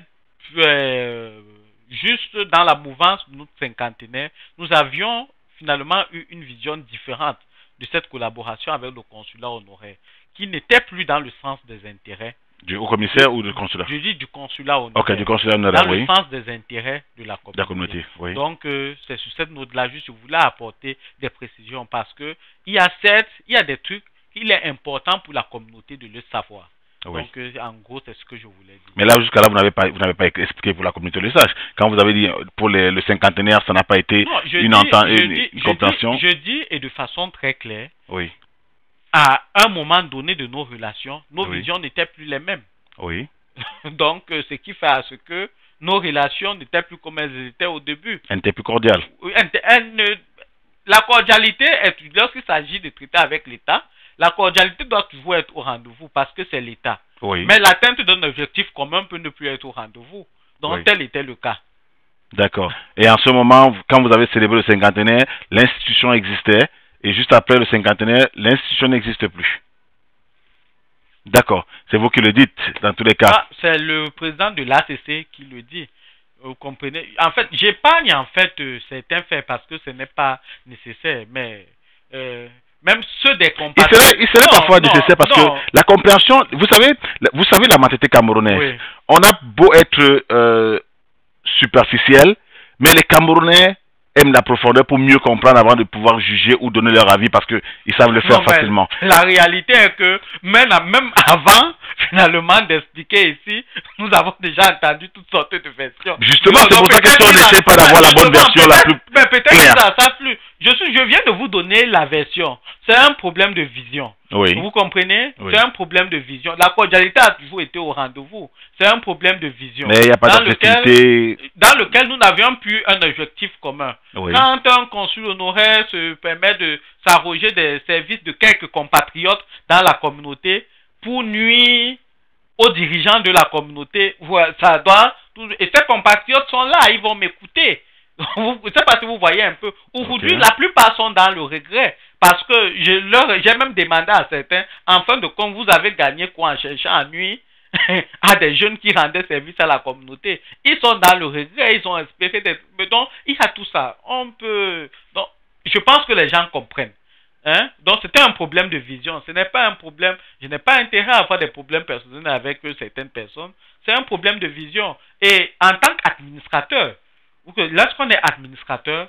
juste dans la mouvance de notre cinquantenaire, nous avions finalement eu une vision différente de cette collaboration avec le consulat honoraire, qui n'était plus dans le sens des intérêts. Du haut-commissaire ou du consulat? Je dis du consulat honoraire. Ok, du consulat honoraire, dans le sens des intérêts de la communauté. Oui. Donc, c'est sur cette note-là, je voulais apporter des précisions, parce que il y a des trucs qu'il est important pour la communauté de le savoir. Oui. Donc, en gros, c'est ce que je voulais dire. Mais là, jusqu'à là, vous n'avez pas expliqué pour la communauté le sage. Quand vous avez dit pour le cinquantenaire, ça n'a pas été une compréhension. Je dis, et de façon très claire, oui, à un moment donné de nos relations, nos visions n'étaient plus les mêmes. Oui. Donc, ce qui fait à ce que nos relations n'étaient plus comme elles étaient au début. Elles n'étaient plus cordiales. La cordialité, lorsqu'il s'agit de traiter avec l'État, la cordialité doit toujours être au rendez-vous parce que c'est l'État. Oui. Mais l'atteinte d'un objectif commun peut ne plus être au rendez-vous. Donc, tel était le cas. D'accord. Et en ce moment, quand vous avez célébré le cinquantenaire, l'institution existait. Et juste après le cinquantenaire, l'institution n'existe plus. D'accord. C'est vous qui le dites, dans tous les cas. C'est le président de l'ACC qui le dit. Vous comprenez? En fait, j'épargne certains faits parce que ce n'est pas nécessaire. Mais... même ceux des compatriotes. Il serait parfois nécessaire parce que la compréhension, vous savez la mentalité camerounaise. Oui. On a beau être superficiel, mais les Camerounais aiment la profondeur pour mieux comprendre avant de pouvoir juger ou donner leur avis parce qu'ils savent le faire facilement. La réalité est que même avant, finalement d'expliquer ici. Nous avons déjà entendu toutes sortes de versions. Justement, c'est pour ça que si on n'essaie pas d'avoir la bonne version la plus peut-être claire. ça flue. Je viens de vous donner la version. C'est un problème de vision. Oui. Vous comprenez? Oui. C'est un problème de vision. La cordialité a toujours été au rendez-vous. C'est un problème de vision. Mais il n'y a pas dans lequel nous n'avions plus un objectif commun. Oui. Quand un consul honoraire se permet de s'arroger des services de quelques compatriotes dans la communauté pour nuire aux dirigeants de la communauté, ça doit... Et ces compatriotes sont là, ils vont m'écouter. Je ne sais pas si vous voyez un peu. Aujourd'hui, Okay. la plupart sont dans le regret. Parce que j'ai même demandé à certains, en fin de compte, vous avez gagné quoi en cherchant à nuire à des jeunes qui rendaient service à la communauté. Ils sont dans le regret, ils ont espéré d'être... Donc, il y a tout ça. On peut... Donc, je pense que les gens comprennent. Hein? Donc, c'était un problème de vision. Ce n'est pas un problème... Je n'ai pas intérêt à avoir des problèmes personnels avec certaines personnes. C'est un problème de vision. Et en tant qu'administrateur, lorsqu'on est administrateur,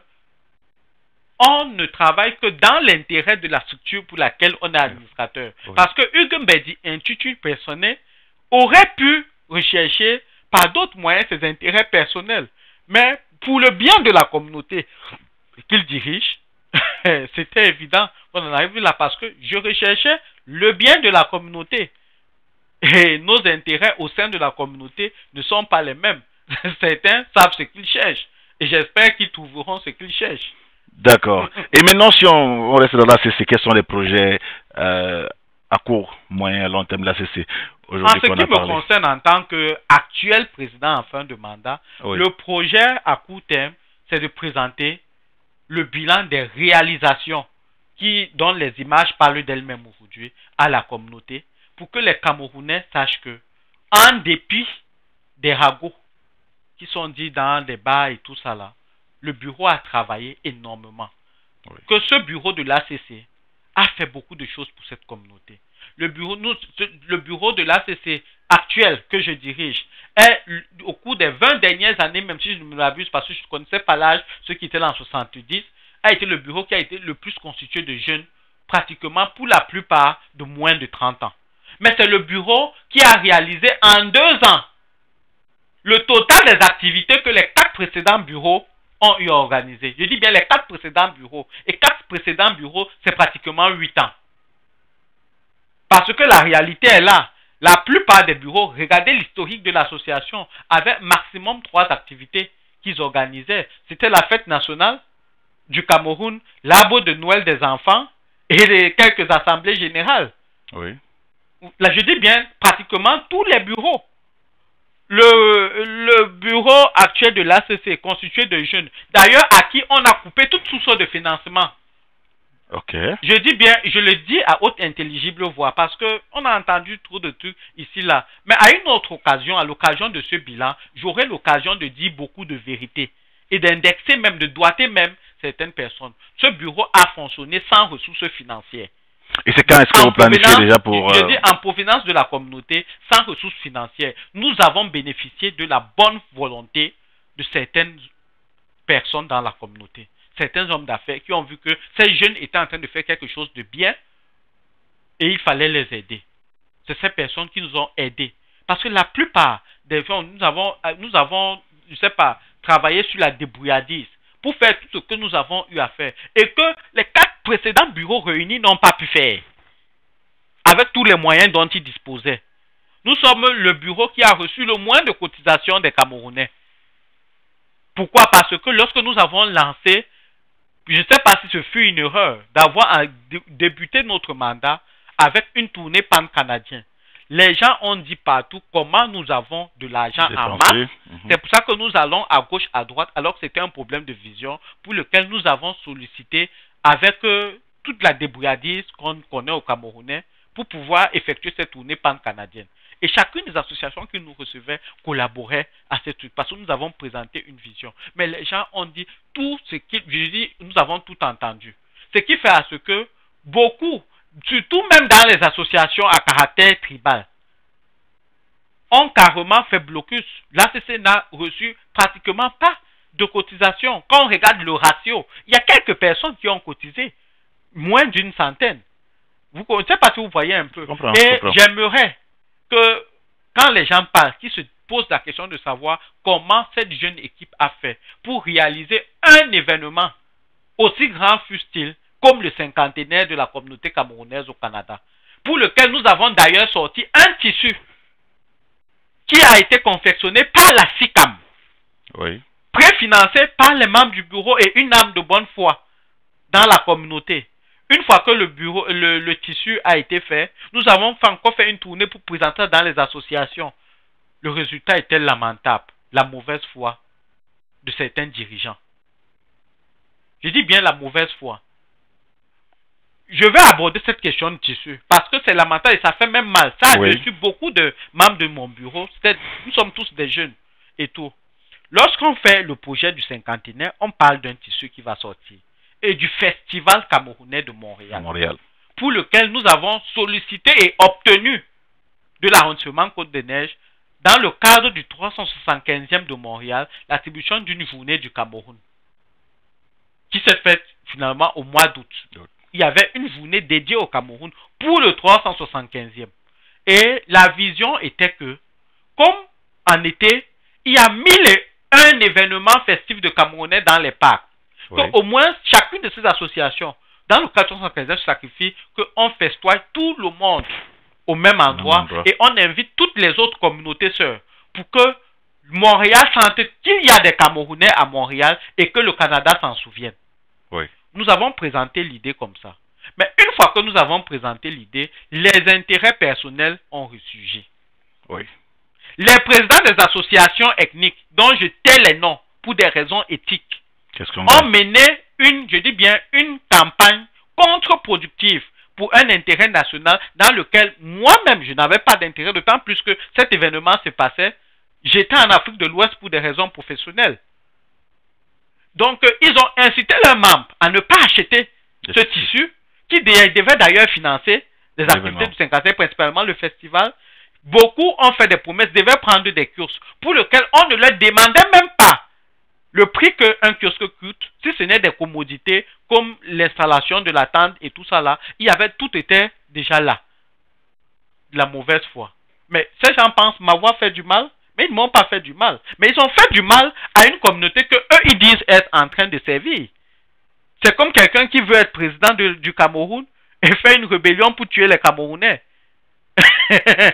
on ne travaille que dans l'intérêt de la structure pour laquelle on est administrateur. Oui. Parce que Hugues Mbedi, intitulé personnel, aurait pu rechercher par d'autres moyens ses intérêts personnels. Mais pour le bien de la communauté qu'il dirige, c'était évident. On en arrive là parce que je recherchais le bien de la communauté. Et nos intérêts au sein de la communauté ne sont pas les mêmes. Certains savent ce qu'ils cherchent. Et j'espère qu'ils trouveront ce qu'ils cherchent. D'accord. Et maintenant, si on reste dans l'ACC, quels sont les projets à court, moyen et long terme de l'ACC En aujourd'hui ce qu'on qui a me parlé? concerne en tant qu'actuel président en fin de mandat, Oui. le projet à court terme, c'est de présenter le bilan des réalisations dont les images parlent d'elles-mêmes aujourd'hui à la communauté pour que les Camerounais sachent que, en dépit des ragots qui sont dits dans des bars et tout ça là, le bureau a travaillé énormément. Oui. Que ce bureau de l'ACC a fait beaucoup de choses pour cette communauté. Le bureau de l'ACC actuel que je dirige est, au cours des 20 dernières années, même si je ne me l'abuse parce que je ne connaissais pas l'âge, ceux qui étaient là en 70, a été le bureau qui a été le plus constitué de jeunes, pratiquement pour la plupart de moins de 30 ans. Mais c'est le bureau qui a réalisé en 2 ans le total des activités que les 4 précédents bureaux ont eu à organiser. Je dis bien les 4 précédents bureaux. Et 4 précédents bureaux, c'est pratiquement 8 ans. Parce que la réalité est là. La plupart des bureaux, regardez l'historique de l'association, avaient maximum 3 activités qu'ils organisaient. C'était la fête nationale du Cameroun, l'arbre de Noël des enfants et quelques assemblées générales. Oui. Là, je dis bien pratiquement tous les bureaux. Le bureau actuel de l'ACC est constitué de jeunes, d'ailleurs à qui on a coupé toute source de financement. Ok. Je dis bien, je le dis à haute intelligible voix parce que on a entendu trop de trucs ici là. Mais à une autre occasion, à l'occasion de ce bilan, j'aurai l'occasion de dire beaucoup de vérité et d'indexer même, de doiter même certaines personnes. Ce bureau a fonctionné sans ressources financières. Et c'est quand est-ce que vous planifiez déjà pour... Je dis en provenance de la communauté, sans ressources financières. Nous avons bénéficié de la bonne volonté de certaines personnes dans la communauté. Certains hommes d'affaires qui ont vu que ces jeunes étaient en train de faire quelque chose de bien et il fallait les aider. C'est ces personnes qui nous ont aidés. Parce que la plupart des gens, nous avons, je sais pas, travaillé sur la débrouillardise pour faire tout ce que nous avons eu à faire et que les 4 précédents bureaux réunis n'ont pas pu faire avec tous les moyens dont ils disposaient. Nous sommes le bureau qui a reçu le moins de cotisations des Camerounais. Pourquoi? Parce que lorsque nous avons lancé, je ne sais pas si ce fut une erreur, d'avoir débuté notre mandat avec une tournée pan-canadienne. Les gens ont dit partout comment nous avons de l'argent en masse. C'est pour ça que nous allons à gauche, à droite, alors que c'était un problème de vision pour lequel nous avons sollicité avec toute la débrouillardise qu'on connaît au Camerounais pour pouvoir effectuer cette tournée pan-canadienne. Et chacune des associations qui nous recevaient collaborait à ce truc parce que nous avons présenté une vision. Mais les gens ont dit tout ce qui, je dis, nous avons tout entendu. Ce qui fait à ce que beaucoup, surtout même dans les associations à caractère tribal, ont carrément fait blocus. L'ACC n'a reçu pratiquement pas de cotisation. Quand on regarde le ratio, il y a quelques personnes qui ont cotisé, moins d'une centaine. Je ne sais pas si vous voyez un peu. Je comprends. J'aimerais que quand les gens parlent, qui se posent la question de savoir comment cette jeune équipe a fait pour réaliser un événement aussi grand fût-il comme le cinquantenaire de la communauté camerounaise au Canada, pour lequel nous avons d'ailleurs sorti un tissu qui a été confectionné par la SICAM, Oui. préfinancé par les membres du bureau et une âme de bonne foi dans la communauté. Une fois que le tissu a été fait, nous avons encore fait une tournée pour présenter dans les associations. Le résultat était lamentable, la mauvaise foi de certains dirigeants. Je dis bien la mauvaise foi. Je vais aborder cette question de tissu parce que c'est lamentable et ça fait même mal. Ça a reçu beaucoup de membres de mon bureau. Nous sommes tous des jeunes et tout. Lorsqu'on fait le projet du cinquantenaire, on parle d'un tissu qui va sortir et du Festival camerounais de Montréal, pour lequel nous avons sollicité et obtenu de l'arrondissement Côte-des-Neiges, dans le cadre du 375e de Montréal, l'attribution d'une journée du Cameroun, qui s'est faite finalement au mois d'août. Il y avait une journée dédiée au Cameroun pour le 375e. Et la vision était que, comme en été, il y a 1001 événements festifs de Camerounais dans les parcs. Au moins, chacune de ces associations, dans le 415e, sacrifie qu'on festoie tout le monde au même endroit et on invite toutes les autres communautés sœurs pour que Montréal sente qu'il y a des Camerounais à Montréal et que le Canada s'en souvienne. Nous avons présenté l'idée comme ça. Mais une fois que nous avons présenté l'idée, les intérêts personnels ont ressurgi. Les présidents des associations ethniques, dont je tais les noms pour des raisons éthiques, ont mené une campagne contre-productive pour un intérêt national dans lequel moi-même je n'avais pas d'intérêt, d'autant plus que cet événement se passait. J'étais en Afrique de l'Ouest pour des raisons professionnelles. Donc, ils ont incité leurs membres à ne pas acheter ce tissu qui devait d'ailleurs financer les activités du 50e, principalement le festival. Beaucoup ont fait des promesses, devaient prendre des kiosques pour lesquels on ne leur demandait même pas le prix qu'un kiosque coûte, si ce n'est des commodités comme l'installation de la tente et tout ça là. Tout était déjà là. De la mauvaise foi. Mais ces gens pensent m'avoir fait du mal. Mais ils ne m'ont pas fait du mal. Mais ils ont fait du mal à une communauté que eux ils disent être en train de servir. C'est comme quelqu'un qui veut être président du Cameroun et fait une rébellion pour tuer les Camerounais.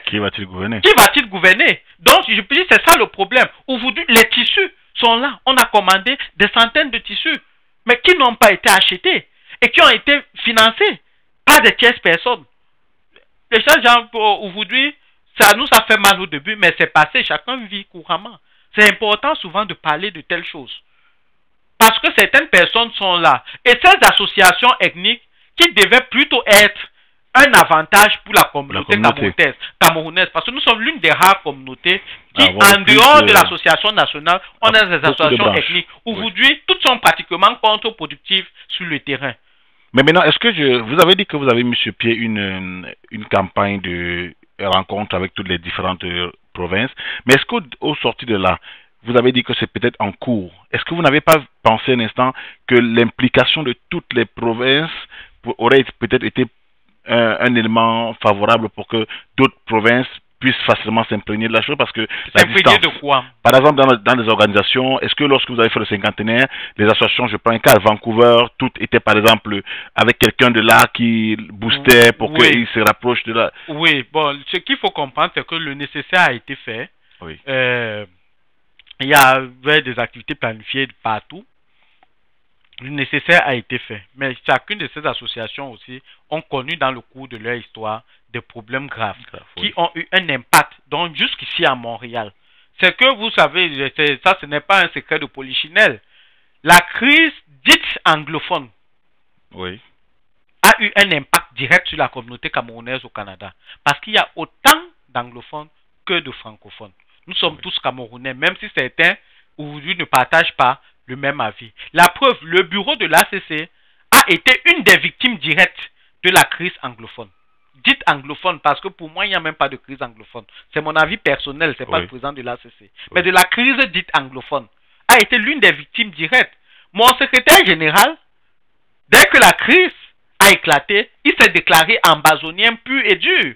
Qui va-t-il gouverner? Qui va-t-il gouverner? Donc, je peux dire, c'est ça le problème. Aujourd'hui, les tissus sont là. On a commandé des centaines de tissus, mais qui n'ont pas été achetés et qui ont été financés par des tierces personnes. Les gens, aujourd'hui, ça nous a fait mal au début, mais c'est passé, chacun vit couramment. C'est important souvent de parler de telles choses. Parce que certaines personnes sont là. Et ces associations ethniques qui devaient plutôt être un avantage pour la communauté camerounaise. Parce que nous sommes l'une des rares communautés qui, en dehors de l'association nationale, on a des associations ethniques. Aujourd'hui, toutes sont pratiquement contre-productives sur le terrain. Mais maintenant, est-ce que vous avez dit que vous avez mis sur pied une campagne de rencontre avec toutes les différentes provinces, mais est-ce qu'au sorti de là, vous avez dit que c'est peut-être en cours. Est-ce que vous n'avez pas pensé un instant que l'implication de toutes les provinces aurait peut-être été un élément favorable pour que d'autres provinces puissent facilement s'imprégner de la chose? Parce que la distance, de quoi? Par exemple, dans les organisations, est-ce que lorsque vous avez fait le cinquantenaire, les associations, je prends un cas, à Vancouver, toutes étaient par exemple avec quelqu'un de là qui boostait pour qu'il se rapproche de là? Oui, bon, ce qu'il faut comprendre, c'est que le nécessaire a été fait. Il y avait des activités planifiées partout. Le nécessaire a été fait. Mais chacune de ces associations aussi ont connu dans le cours de leur histoire des problèmes graves qui ont eu un impact, donc jusqu'ici à Montréal. C'est que vous savez, ça ce n'est pas un secret de polichinelle. La crise dite anglophone a eu un impact direct sur la communauté camerounaise au Canada. Parce qu'il y a autant d'anglophones que de francophones. Nous sommes tous Camerounais, même si certains aujourd'hui ne partagent pas le même avis. La preuve, le bureau de l'ACC a été une des victimes directes de la crise anglophone. Dite anglophone, parce que pour moi, il n'y a même pas de crise anglophone. C'est mon avis personnel, ce n'est pas le président de l'ACC. Mais de la crise dite anglophone, a été l'une des victimes directes. Mon secrétaire général, dès que la crise a éclaté, il s'est déclaré ambazonien pur et dur.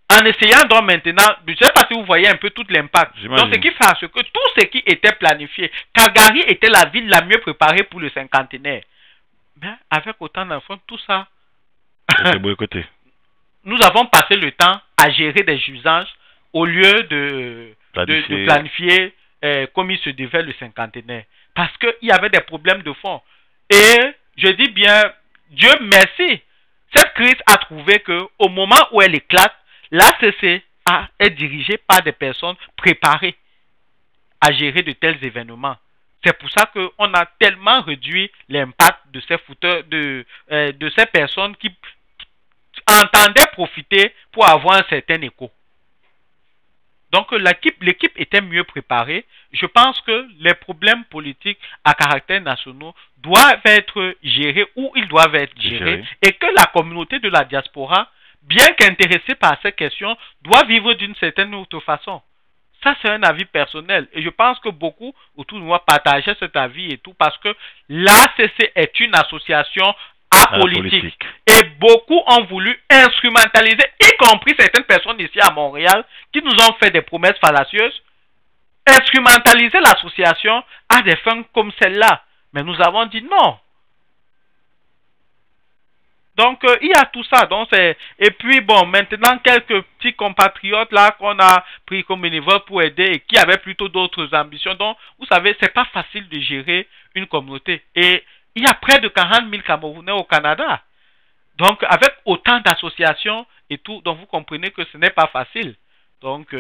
En En essayant donc maintenant, je ne sais pas si vous voyez un peu tout l'impact. Donc ce qui fait à ce que tout ce qui était planifié, Calgary était la ville la mieux préparée pour le cinquantenaire. Mais avec autant d'enfants, tout ça, boycotté. Nous avons passé le temps à gérer des usages au lieu de planifier comme il se devait le cinquantenaire. Parce qu'il y avait des problèmes de fond. Et je dis bien, Dieu merci, cette crise a trouvé qu'au moment où elle éclate, l'ACC est dirigée par des personnes préparées à gérer de tels événements. C'est pour ça qu'on a tellement réduit l'impact de ces fouteurs, de ces personnes qui entendaient profiter pour avoir un certain écho. Donc l'équipe était mieux préparée. Je pense que les problèmes politiques à caractère national doivent être gérés où ils doivent être gérés et que la communauté de la diaspora, bien qu'intéressée par ces questions, doit vivre d'une certaine autre façon. Ça, c'est un avis personnel. Et je pense que beaucoup autour de moi partageaient cet avis et tout parce que l'ACC est une association apolitique. Et beaucoup ont voulu instrumentaliser, y compris certaines personnes ici à Montréal qui nous ont fait des promesses fallacieuses, instrumentaliser l'association à des fins comme celle-là. Mais nous avons dit non. Donc, il y a tout ça. Donc, et puis, bon, maintenant, quelques petits compatriotes là qu'on a pris comme bénévoles pour aider et qui avaient plutôt d'autres ambitions. Donc, vous savez, c'est pas facile de gérer une communauté. Et il y a près de 40 000 Camerounais au Canada. Donc, avec autant d'associations et tout, donc vous comprenez que ce n'est pas facile. Donc...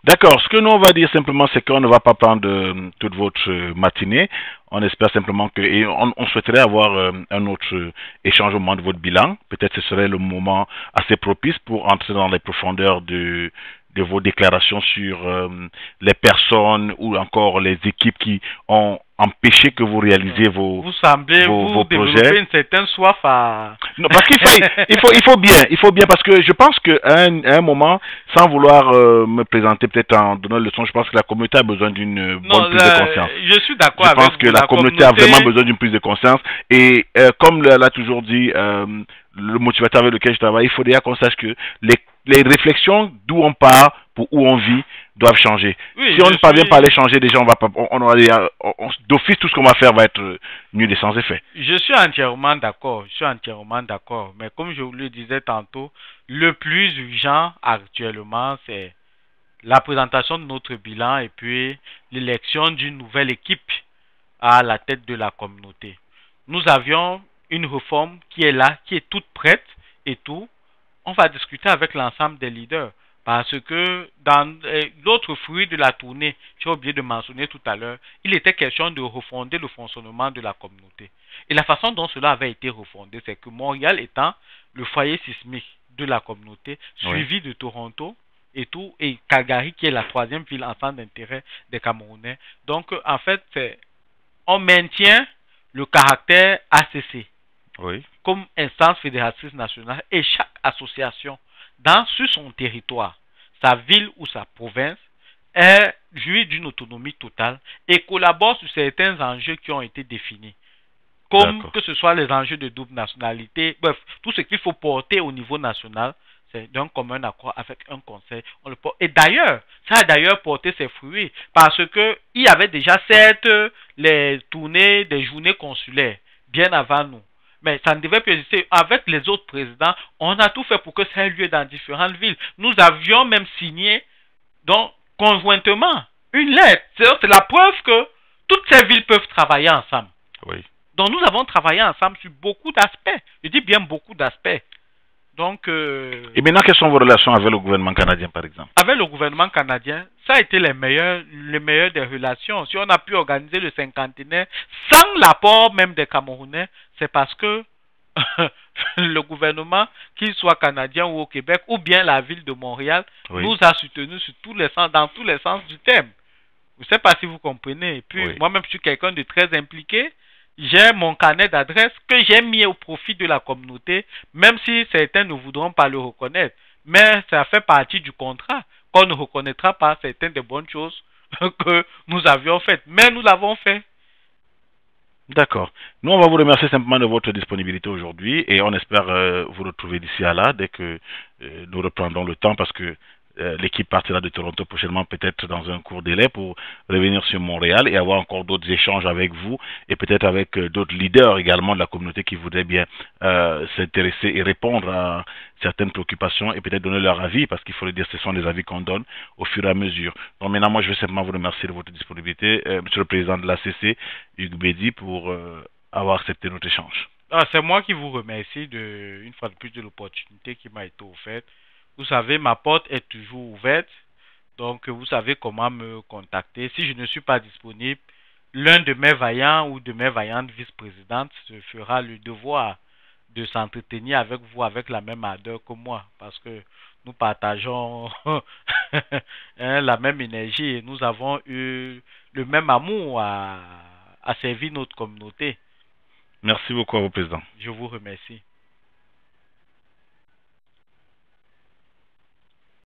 D'accord. Ce que nous, on va dire simplement, c'est qu'on ne va pas prendre toute votre matinée. On espère simplement que... Et on souhaiterait avoir un autre échange au moment de votre bilan. Peut-être que ce serait le moment assez propice pour entrer dans les profondeurs de vos déclarations sur les personnes ou encore les équipes qui ont empêché que vous réalisiez vos projets. Vous semblez vous développer une certaine soif à... Non, parce qu'il faut bien, parce que je pense qu'à un moment, sans vouloir me présenter peut-être en donnant le leçon, je pense que la communauté a besoin d'une bonne prise de conscience. Je suis d'accord avec vous. Je pense que la communauté a vraiment besoin d'une prise de conscience et comme l'a toujours dit le motivateur avec lequel je travaille, il faut déjà qu'on sache que les réflexions d'où on part pour où on vit doivent changer. Oui, si on ne parvient pas à les changer, déjà d'office tout ce qu'on va faire va être nul et sans effet. Je suis entièrement d'accord. Mais comme je vous le disais tantôt, le plus urgent actuellement, c'est la présentation de notre bilan et puis l'élection d'une nouvelle équipe à la tête de la communauté. Nous avions une réforme qui est là, qui est toute prête et tout. On va discuter avec l'ensemble des leaders. Parce que dans l'autre fruit de la tournée, j'ai oublié de mentionner tout à l'heure, il était question de refonder le fonctionnement de la communauté. Et la façon dont cela avait été refondé, c'est que Montréal étant le foyer sismique de la communauté, suivi de Toronto et tout, et Calgary qui est la troisième ville en centre d'intérêt des Camerounais. Donc, en fait, on maintient le caractère ACC comme instance fédératrice nationale et chaque association sur son territoire, sa ville ou sa province, jouit d'une autonomie totale et collabore sur certains enjeux qui ont été définis. Comme que ce soit les enjeux de double nationalité, bref, tout ce qu'il faut porter au niveau national, c'est d'un commun accord avec un conseil. Et d'ailleurs, ça a d'ailleurs porté ses fruits parce que il y avait déjà certes les tournées des journées consulaires bien avant nous. Mais ça ne devait plus exister. Avec les autres présidents, on a tout fait pour que ça ait lieu dans différentes villes. Nous avions même signé, donc, conjointement, une lettre. C'est la preuve que toutes ces villes peuvent travailler ensemble. Donc, nous avons travaillé ensemble sur beaucoup d'aspects. Je dis bien beaucoup d'aspects. Donc, et maintenant, quelles sont vos relations avec le gouvernement canadien, par exemple? Avec le gouvernement canadien, ça a été les meilleures des relations. Si on a pu organiser le cinquantenaire sans l'apport même des Camerounais, c'est parce que le gouvernement, qu'il soit canadien ou au Québec, ou bien la ville de Montréal, nous a soutenus sur tous les sens, dans tous les sens du thème. Je ne sais pas si vous comprenez. Et puis, moi-même, je suis quelqu'un de très impliqué. J'ai mon carnet d'adresses que j'ai mis au profit de la communauté, même si certains ne voudront pas le reconnaître. Mais ça fait partie du contrat qu'on ne reconnaîtra pas certaines des bonnes choses que nous avions faites. Mais nous l'avons fait. D'accord. Nous, on va vous remercier simplement de votre disponibilité aujourd'hui et on espère vous retrouver d'ici à là dès que nous reprendrons le temps parce que l'équipe partira de Toronto prochainement, peut-être dans un court délai pour revenir sur Montréal et avoir encore d'autres échanges avec vous et peut-être avec d'autres leaders également de la communauté qui voudraient bien s'intéresser et répondre à certaines préoccupations et peut-être donner leur avis parce qu'il faut le dire, ce sont des avis qu'on donne au fur et à mesure. Donc maintenant, moi, je veux simplement vous remercier de votre disponibilité, Monsieur le Président de l'ACC, Hugues Bédi, pour avoir accepté notre échange. Ah, c'est moi qui vous remercie une fois de plus de l'opportunité qui m'a été offerte. Vous savez, ma porte est toujours ouverte, donc vous savez comment me contacter. Si je ne suis pas disponible, l'un de mes vaillants ou de mes vaillantes vice-présidentes se fera le devoir de s'entretenir avec vous avec la même ardeur que moi, parce que nous partageons la même énergie et nous avons eu le même amour à servir notre communauté. Merci beaucoup à vous, Président. Je vous remercie.